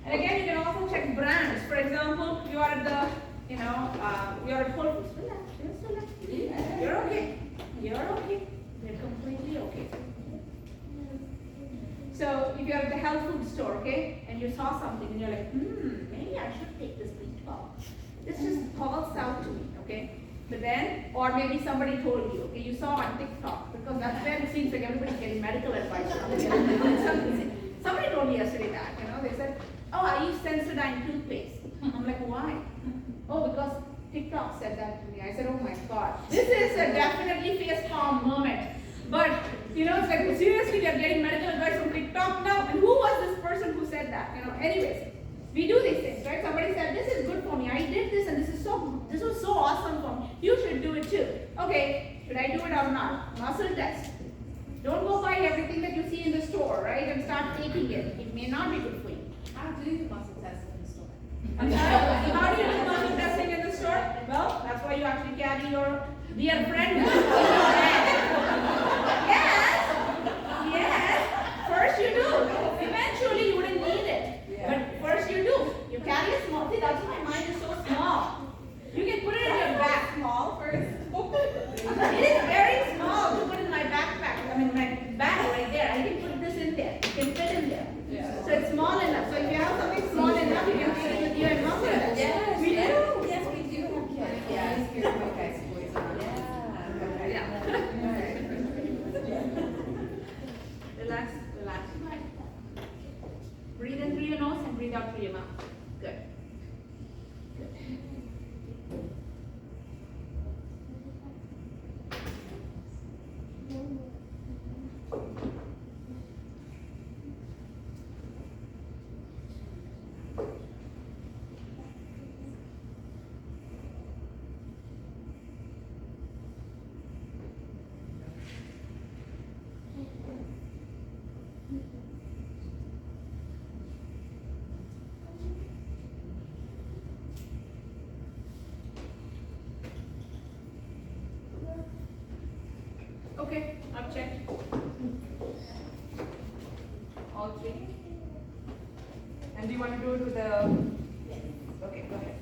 And again, you can also check brands. For example, you are at the, you are at Whole Foods. Relax, just relax. You're okay. You're okay. You're completely okay. So if you're at the health food store, okay, and you saw something and you're like, maybe I should take this B12. This just calls out to me, okay? But then, or maybe somebody told you, okay, you saw on TikTok, because that's where it seems like everybody's getting medical advice. Somebody told me yesterday that, they said, oh, I use Sensodyne toothpaste. I'm like, why? Oh, because TikTok said that to me. I said, oh my God. This is a definitely face palm moment. But, it's like, seriously, we are getting medical advice from TikTok now. And who was this person who said that? Anyways, we do these things, right? Somebody said, this is good for me. I did this and this was so awesome for me. You should do it too. Okay, should I do it or not? Muscle test. Don't go buy everything that you see in the store, right? And start taking it. It may not be good for you. How do you muscle test in the store? How do you do muscle testing in the store? Well, that's why you actually carry your dear friend. Yes. First you do. Eventually you wouldn't need it. But first you do. You carry a small, see that's why mine is so small. You can put it in your back. Small first. It is very small to put in my backpack. breathe out through your mouth. Good. Okay, I've checked. All three. And do you want to do it with the? Okay, go ahead.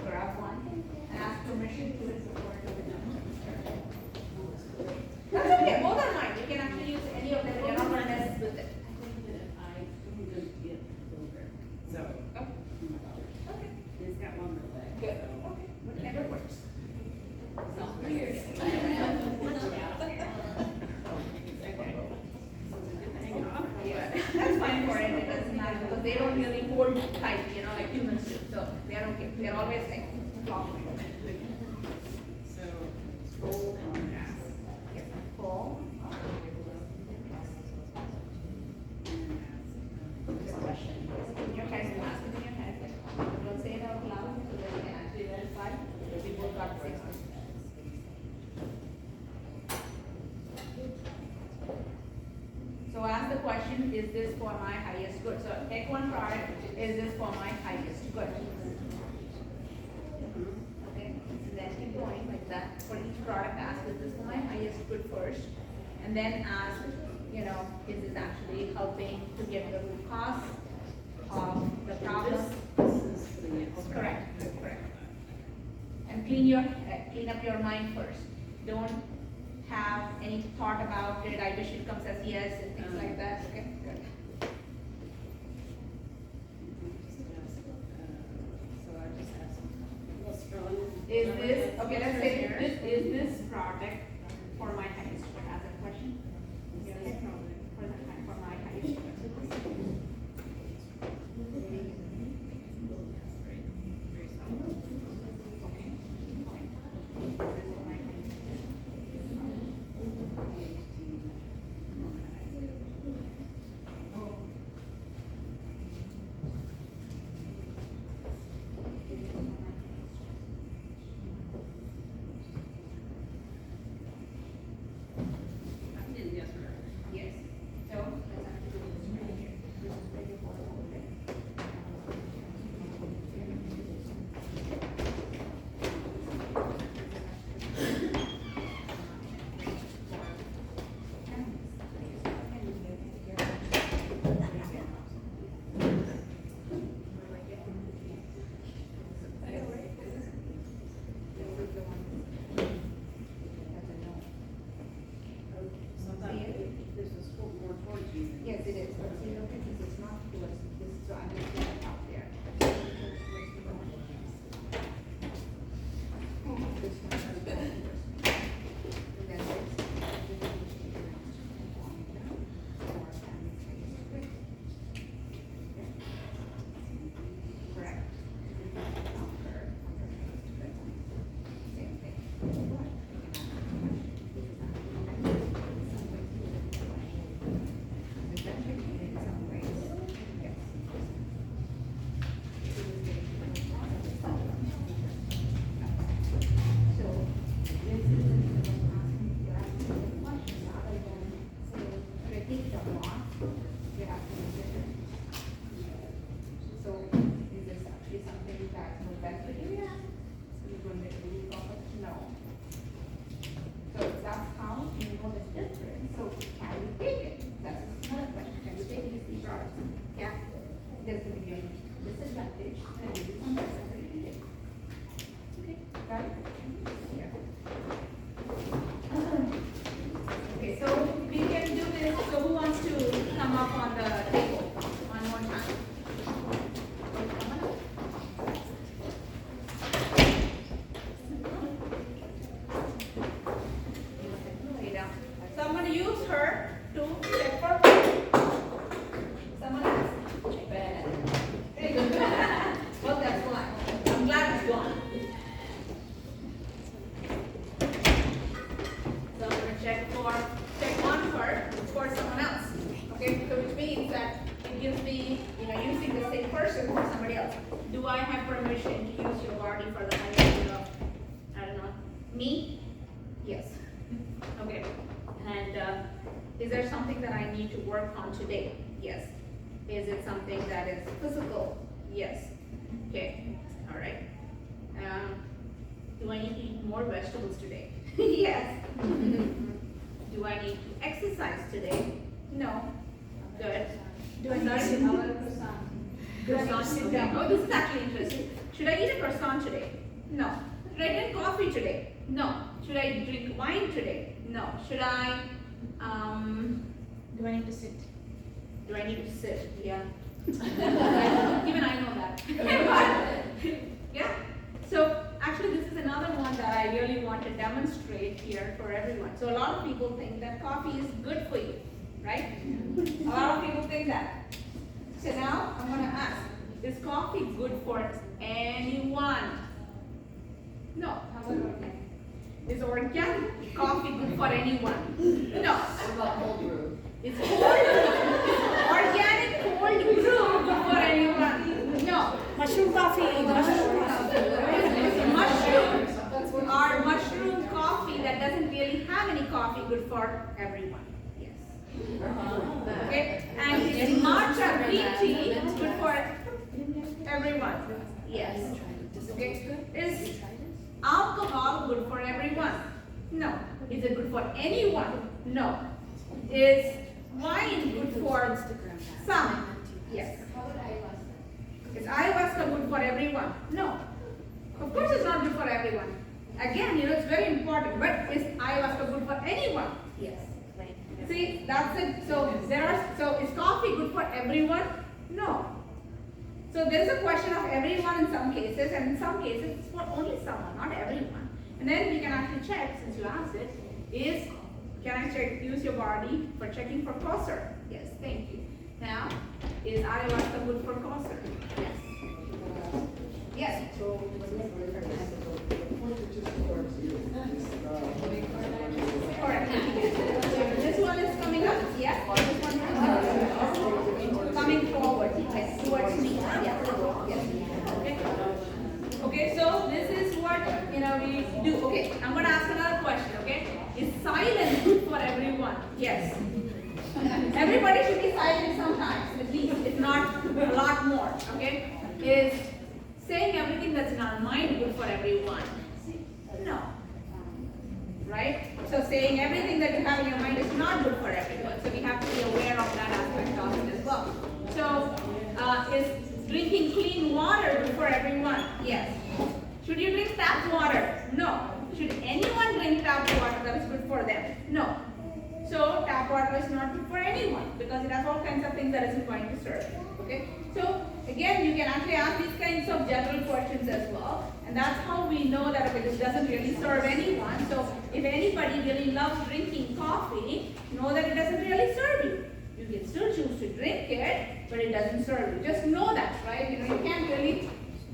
Grab one and ask permission to use the word of the That's okay, both are mine. You can actually use any of them. You're not gonna mess with it. So, Okay. Okay. he's got one more leg. Good. Okay. Whatever works. Not weird. Yeah, that's fine for it. It doesn't matter because they don't really hold tight, you know, like humans do. So they're okay. They're always like soft. So, hold and pass. Pull. Good question. In your head, ask it in your head. Don't say it out loud so that you can actually verify. We both got 6. So ask the question, is this for my highest good? So take one product, is this for my highest good? Okay, so then keep going like that. For each product, ask, is this for my highest good first? And then ask, you know, is this actually helping to get the root cause of the problem? This is the. Correct, correct. And clean up your mind first. Don't have any thought about it, I wish it comes as yes and things like that, okay? Good. So I just asked him, what's wrong? Is this, okay, let's say, is this product for my highest good? Ask that question. Okay. For my highest good. Yes. So, let's actually do this right here. This is very important, okay? This was more towards you. Yes, it is, but see, look, this is not towards, this is, so I'm gonna put it out there. This one is better. And then this. Correct. Same thing. So is this actually something you guys know best to do? So you're going to make a rule of it? No. So if that's how you know the difference, so can you take it? That's another question. Can you take these products? Yeah. There's going to be a disadvantage and maybe some disadvantage. Okay, got it? Yeah. Okay, so we can do this. So who wants to come up on the table one more time? Lay down. So I'm going to use her to check for. Someone else. Bad. person for somebody else. Do I have permission to use your body for the highest good of, I don't know, me? Yes. Okay. And is there something that I need to work on today? Yes. Is it something that is physical? Yes. Okay. All right. Do I need to eat more vegetables today? Yes. Do I need to exercise today? No. Good. Do I need to sit down at a croissant? Croissant, okay. Oh, this is actually interesting. Should I eat a croissant today? No. Should I drink coffee today? No. Should I drink wine today? No. Should I, Do I need to sit? do I need to sit? Yeah. Even I know that. Yeah. So actually this is another one that I really want to demonstrate here for everyone. So a lot of people think that coffee is good for you, right? A lot of people think that. So now I'm gonna ask, is coffee good for anyone? No. How about organic? Is organic coffee good for anyone? No. What about cold brew? Is organic cold brew good for anyone? No. Mushroom coffee. Mushrooms are mushroom coffee that doesn't really have any coffee good for everyone. Yes. Okay. And is matcha green tea good for everyone? Yes. Okay. Is alcohol good for everyone? No. Is it good for anyone? No. Is wine good for some? Yes. How about ayahuasca? Is ayahuasca good for everyone? No. Of course it's not good for everyone. Again, it's very important. But is ayahuasca good for anyone? Yes. See, that's it. So is coffee good for everyone? No. So there is a question of everyone in some cases, and in some cases it's for only someone, not everyone. And then we can actually check, since you asked it, can I use your body for checking for cancer? Yes, thank you. Now, is ayahuasca good for cancer? Yes. Yes. Correct. This one is coming up. Yes. This one is coming forward. Yes. Towards me. Yes. Yes. Okay. So this is what we do. Okay. I'm going to ask another question. Okay. Is silence good for everyone? Yes. Everybody should be silent sometimes, at least, if not a lot more. Okay. Is saying everything that's in our mind good for everyone? No. Right? So saying everything that you have in your mind is not good for everyone. So we have to be aware of that aspect of it as well. So is drinking clean water good for everyone? Yes. Should you drink tap water? No. Should anyone drink tap water that is good for them? No. So tap water is not good for anyone because it has all kinds of things that isn't going to serve. Okay? So again, you can actually ask these kinds of general questions as well. And that's how we know that okay, this doesn't really serve anyone. So if anybody really loves drinking coffee, know that it doesn't really serve you. You can still choose to drink it, but it doesn't serve you. Just know that, right? You can't really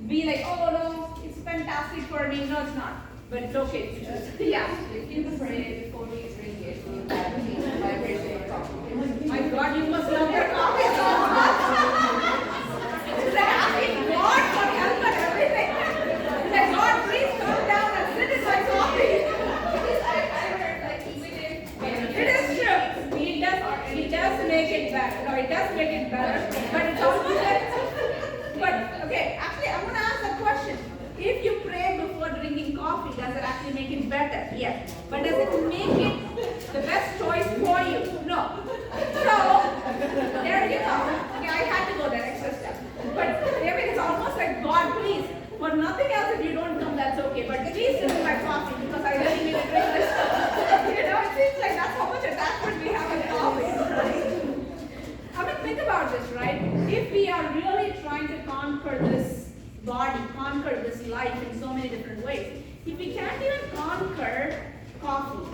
be like, oh no, it's fantastic for me. No, it's not. But it's okay to choose. Yeah. If you pray before you drink it, you have the vibration of coffee. My God, you must love your coffee so much. It's like asking God for help and everything. It's like, God, please come down and sit in my coffee. It is true. He does make it better. No, it does make it better. But it's almost like, but okay, actually, I'm going to ask a question. If you pray before drinking coffee, does it actually make it better? Yes. But does it make it the best choice for you? No. So, there you go. Okay, I had to go that extra step. But David, it's almost like, God, please, for nothing else, if you don't come, that's okay. But please drink my coffee because I really need to drink this. It seems like that's how much attachment we have with coffee, right? I mean, think about this, right? If we are really trying to conquer this body, conquer this life in so many different ways, if we can't even conquer coffee,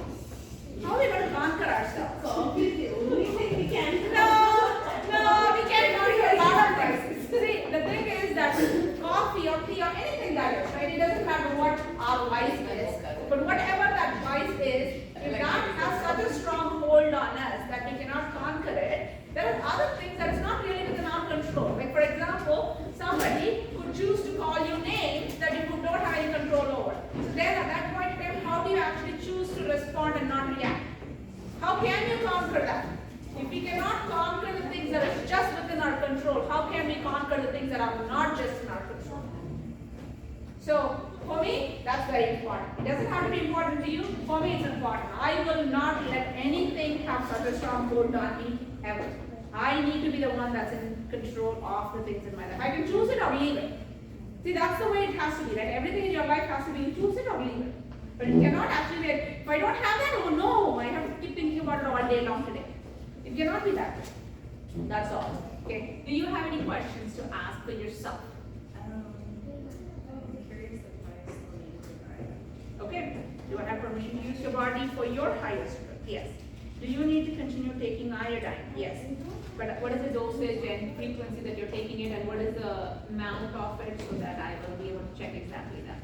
how are we going to conquer ourselves? Coffee is the only thing we can. No, we can't conquer a lot of things. See, the thing is that coffee or tea or anything that is, right? It doesn't matter what our vice is, but whatever that vice is, if that has such a strong hold on us that we cannot conquer it, there are other things that is not really within our control. Like for example, that are not just in our control. So for me, that's very important. It doesn't have to be important to you. For me, it's important. I will not let anything have such a strong hold on me ever. I need to be the one that's in control of the things in my life. I can choose it or leave it. See, that's the way it has to be, right? Everything in your life has to be, you choose it or leave it. But it cannot actually be, if I don't have that, oh no, I have to keep thinking about it all day long today. It cannot be that way. That's all. Okay. Do you have any questions to ask for yourself? I'm curious if I still need to buy. Okay. Do I have permission to use your body for your highest good? Yes. Do you need to continue taking iodine? Yes. But what is the dosage and frequency that you're taking it, and what is the amount of it, so that I will be able to check exactly that?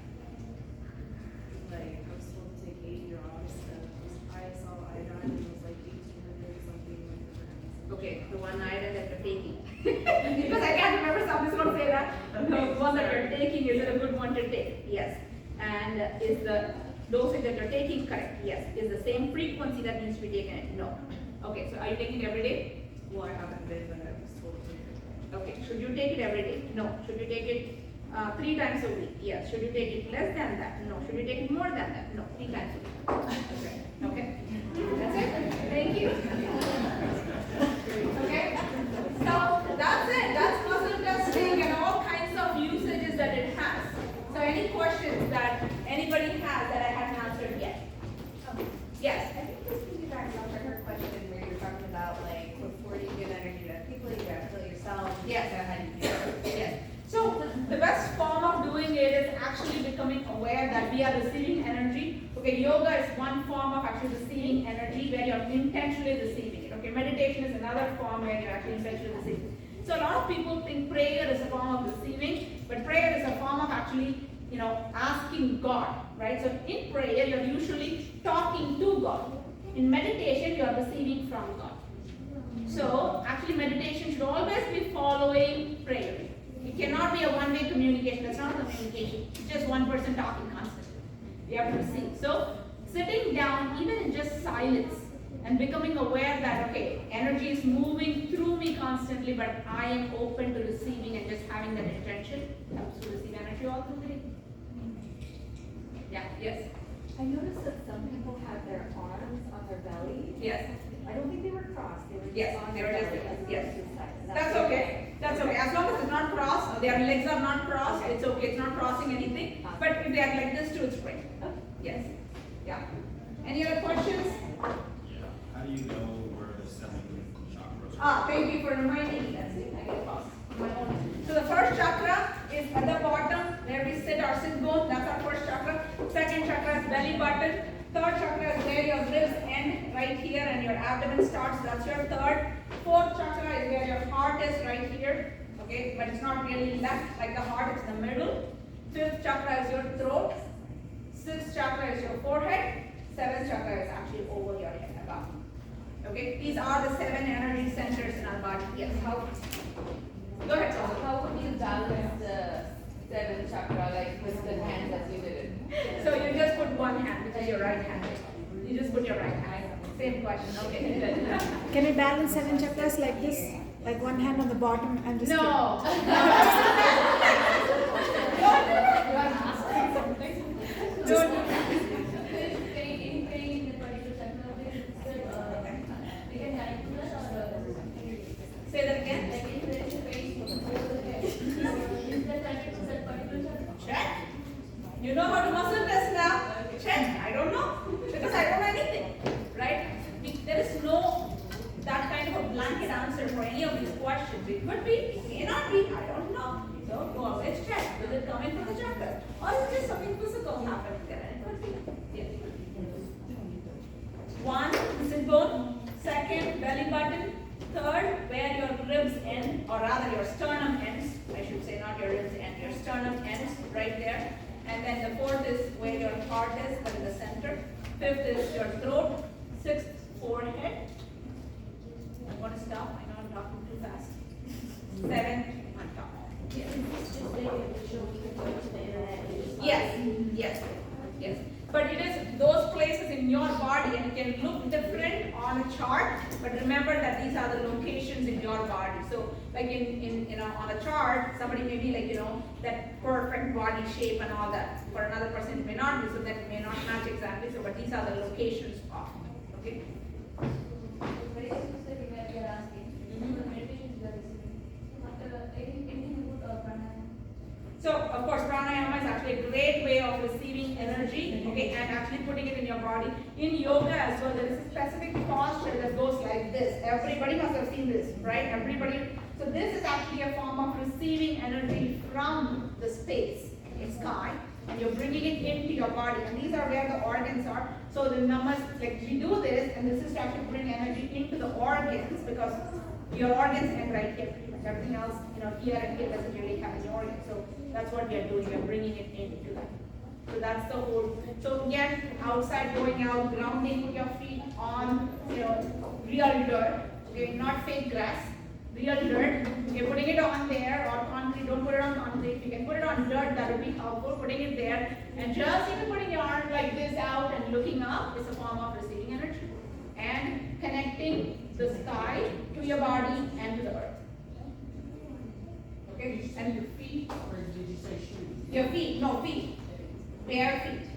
Like, I was supposed to take 80 drops, and I saw iodine, and it was like 1,800 something like. Okay, the one item that you're taking. Because I can't remember, somebody's going to say that. The one that you're taking, is it a good one to take? Yes. And is the dosage that you're taking correct? Yes. Is the same frequency that needs to be taken? No. Okay, so are you taking it every day? Well, I haven't been, but I was told to. Okay, should you take it every day? No. Should you take it 3 times a week? Yes. Should you take it less than that? No. Should you take it more than that? No. 3 times a week. Okay. That's it. Thank you. Okay. So that's it. That's muscle testing and all kinds of usages that it has. So any questions that anybody has that I haven't answered yet? Yes. I think this can be back up to her question where you're talking about like before you give energy to people, you gotta feel yourself. Yes. So how do you do it? Yes. So the best form of doing it is actually becoming aware that we are receiving energy. Okay, yoga is one form of actually receiving energy where you're intentionally receiving it. Okay, meditation is another form where you're actually intentionally receiving. So a lot of people think prayer is a form of receiving, but prayer is a form of actually, asking God, right? So in prayer, you're usually talking to God. In meditation, you're receiving from God. So actually meditation should always be following prayer. It cannot be a one-way communication. That's not communication. It's just one person talking constantly. You have to receive. So sitting down, even in just silence, and becoming aware that, okay, energy is moving through me constantly, but I am open to receiving and just having that intention helps to receive energy all through the day. Yeah, yes? I noticed that some people have their arms on their belly. Yes. I don't think they were crossed, they were just Yes, on they their were just belly. there. as Yes. opposed to side. That's okay. That's okay. As long as it's not crossed, their legs are not crossed, it's okay. It's not crossing anything. But if they are like this too, it's great. Yes. Yeah. Any other questions? How do you know where the 7 chakras are? Thank you for reminding me. That's it. I get lost on my own. So the first chakra is at the bottom where we sit our sit bone. That's our first chakra. Second chakra is belly button. Third chakra is where your ribs end right here and your abdomen starts. That's your third. Fourth chakra is where your heart is right here. Okay, but it's not really left like the heart, it's the middle. Fifth chakra is your throat. Sixth chakra is your forehead. Seventh chakra is actually over your head above. Okay, these are the 7 energy centers in our body. Yes, how? Go ahead. So how would you balance the 7th chakra, like with the hands as you did it? So you just put one hand, which is your right hand. You just put your right hand. Same question. Okay, good. Can we balance 7 chakras like this? Like one hand on the bottom and just No. Say that again. Check. You know how to muscle test now? Check. I don't know. Because I don't know anything. Right? There is no that kind of a blanket answer for any of these questions. It could be, it may not be, I don't know. So go always check. Does it come in from the chakra? Or is it just something physical happening there? It could be. Yes. 1, sit bone. 2nd, belly button. 3rd, where your ribs end, or rather your sternum ends. I should say not your ribs end, your sternum ends right there. And then the 4th is where your heart is, but in the center. 5th is your throat. 6th, forehead. I'm going to stop. I know I'm talking too fast. 7th, on top. Yes. Yes. Yes. But it is those places in your body, and it can look different on a chart, but remember that these are the locations in your body. So like in on a chart, somebody may be like, that perfect body shape and all that. For another person, it may not be, so that may not match exactly. So, but these are the locations of, okay? Very specific that we are asking. The meditation is anything to put pranayama. So, of course, pranayama is actually a great way of receiving energy, okay, and actually putting it in your body. In yoga as well, there is a specific posture that goes like this. Everybody must have seen this, right? Everybody. So this is actually a form of receiving energy from the space, sky, and you're bringing it into your body. And these are where the organs are. So the numbers, like we do this, and this is to actually bring energy into the organs, because your organs end right here pretty much. Everything else, here and here doesn't really have any organ. So that's what we are doing. We are bringing it into that. So that's the whole. So again, outside, going out, grounding, put your feet on, real dirt. Okay, not fake grass. Real dirt. You're putting it on there, or concrete. Don't put it on concrete. You can put it on dirt. That would be helpful. Putting it there, and just even putting your arm like this out and looking up is a form of receiving energy, and connecting the sky to your body and to the earth. Okay, and your feet. Or did you say shoes? Your feet, no feet, bare feet,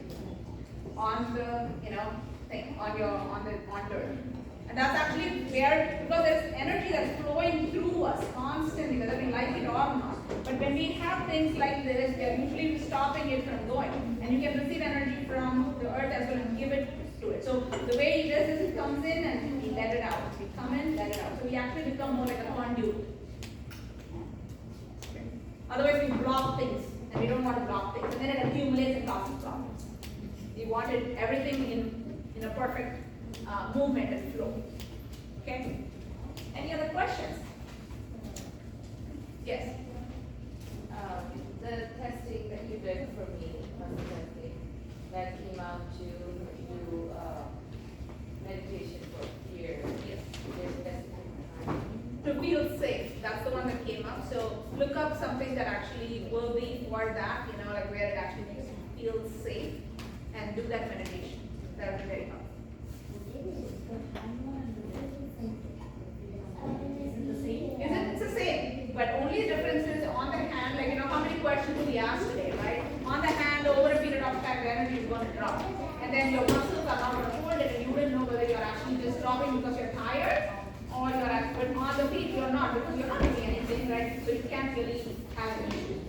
on the thing on dirt, and that's actually where, because there's energy that's flowing through us constantly, whether we like it or not. But when we have things like this, we are usually stopping it from going, and you can receive energy from the earth as well and give it to it. So the way he does is he comes in and we let it out. We come in, let it out. So we actually become more like a conduit. Otherwise, we block things, and we don't want to block things, and then it accumulates and causes problems. We wanted everything in a perfect movement and flow. Okay? Any other questions? Yes. The testing that you did for me, muscle testing, that came out to do meditation for fear. Yes. There's a specific time. To feel safe. That's the one that came up. So look up something that actually will be for that, like where it actually makes you feel safe, and do that meditation. That will be very helpful. It's the same, but only the difference is on the hand, like how many questions we asked today, right? On the hand, over a period of time, the energy is going to drop. And then your muscles are not going to hold it, and you will know whether you're actually just dropping because you're tired, or you're actually, but on the feet, you're not, because you're not doing anything, right? So you can't really have an issue.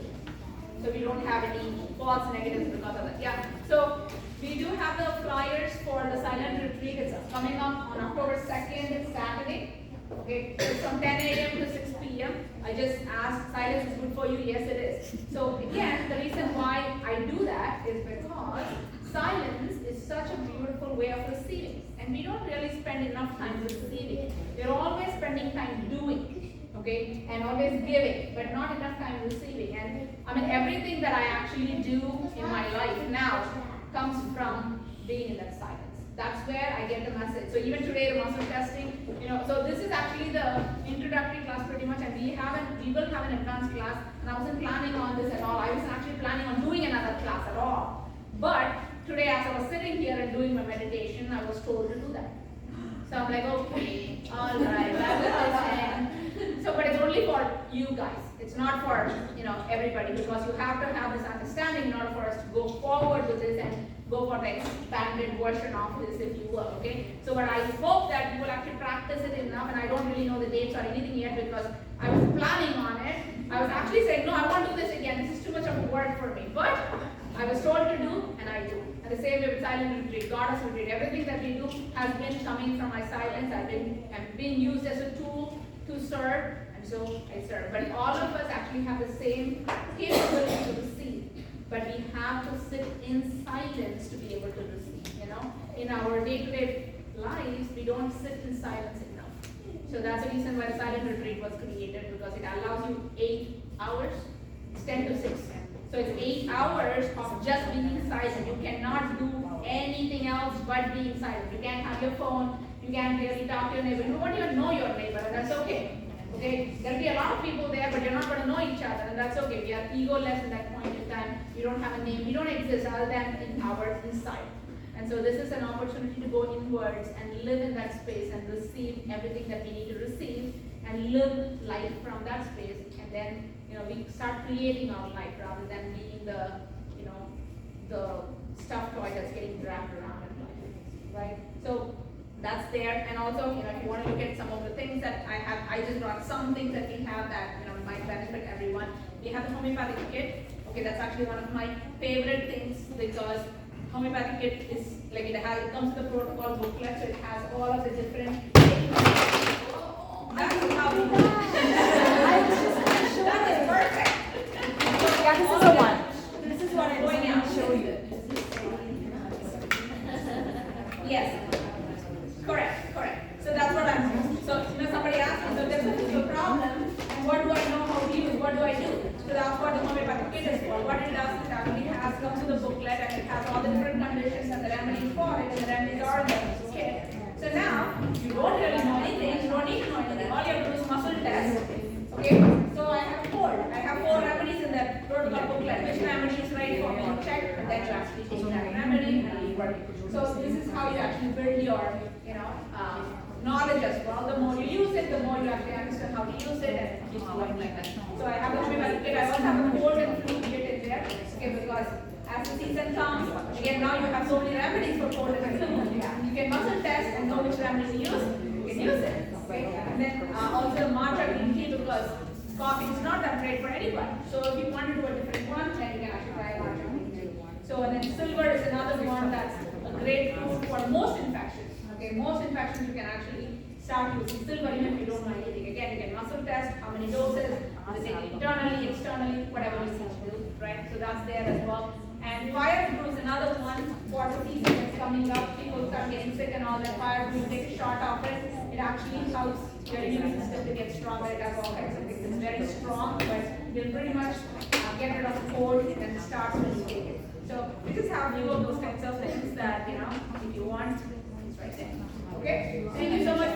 So we don't have any false negatives because of that. Yeah. So we do have the flyers for the silent retreat. It's coming up on October 2nd, Saturday. Okay, so it's from 10 a.m. to 6 p.m. I just asked, silence is good for you? Yes, it is. So again, the reason why I do that is because silence is such a beautiful way of receiving. And we don't really spend enough time receiving. We're always spending time doing, okay, and always giving, but not enough time receiving. And everything that I actually do in my life now comes from being in that silence. That's where I get the message. So even today, the muscle testing, so this is actually the introductory class pretty much, and we will have an advanced class, and I wasn't planning on this at all. I wasn't actually planning on doing another class at all. But today, as I was sitting here and doing my meditation, I was told to do that. So I'm like, okay, all right, I will listen. So, but it's only for you guys. It's not for everybody, because you have to have this understanding in order for us to go forward with this and go for the expanded version of this, if you will. Okay. So, but I hope that you will actually practice it enough, and I don't really know the dates or anything yet because I was planning on it. I was actually saying, no, I want to do this again. This is too much of work for me. But I was told to do, and I do. And the same way with silent retreat, goddess retreat, everything that we do has been coming from my silence. I've been used as a tool to serve, and so I serve. But all of us actually have the same capability to receive. But we have to sit in silence to be able to receive. In our day-to-day lives, we don't sit in silence enough. So that's the reason why the silent retreat was created, because it allows you 8 hours. It's 10 to 6. So it's 8 hours of just being silent. You cannot do anything else but being silent. You can't have your phone. You can't really talk to your neighbor. You won't even know your neighbor, and that's okay. Okay, there'll be a lot of people there, but you're not going to know each other, and that's okay. We are egoless at that point in time. We don't have a name. We don't exist other than in our inside. And so this is an opportunity to go inwards and live in that space and receive everything that we need to receive. and live life from that space, and then, we start creating our life rather than being the, the stuffed toy that's getting dragged around in life, right? So that's there, and also, if you want to look at some of the things that I have, I just brought some things that we have that, might benefit everyone. We have the homeopathic kit. Okay, that's actually one of my favorite things because homeopathic kit is like it comes with the protocol booklet, so it has all of the different things. That's how we do it. That is perfect. Yeah, this is the one. This is what I'm going out to show you. Yes. Correct. So that's what I'm saying. So, somebody asked me, so this is the problem, and what do I know how to use? What do I do? So that's what the homeopathic kit is for. What it does is actually comes with the booklet, and it has all the different conditions and the remedies for it, and the remedies are in the kit. So now, you don't really know anything, you don't need to know anything. All you have to do is muscle test. Okay? So I have four remedies in that protocol booklet. Which remedy is right for me to check, and then you actually take that remedy and you work. So this is how you actually build your, knowledge as well. The more you use it, the more you actually understand how to use it and like that. So I have the homeopathic kit. I also have a cold and flu kit in there. Okay, because as the season comes, again now you have so many remedies for cold and flu. You can muscle test and know which remedy to use. You can use it. Okay, and then also matcha green tea because coffee is not that great for anybody. So if you want to do a different one, then you can actually try matcha green tea. So and then silver is another one that's a great food for most infections. Okay, most infections you can actually start using silver even if you don't know anything. Again, you can muscle test how many doses, internally, externally, whatever you need to do, right? So that's there as well. And fire brew is another one for the season that's coming up. People start getting sick and all that. Fire brew, take a shot of it. It actually helps your immune system to get stronger. It does all kinds of things. It's very strong, but you'll pretty much get rid of the cold and it starts when you take it. So we just have a few of those kinds of things that, if you want, it's right there. Okay? Thank you so much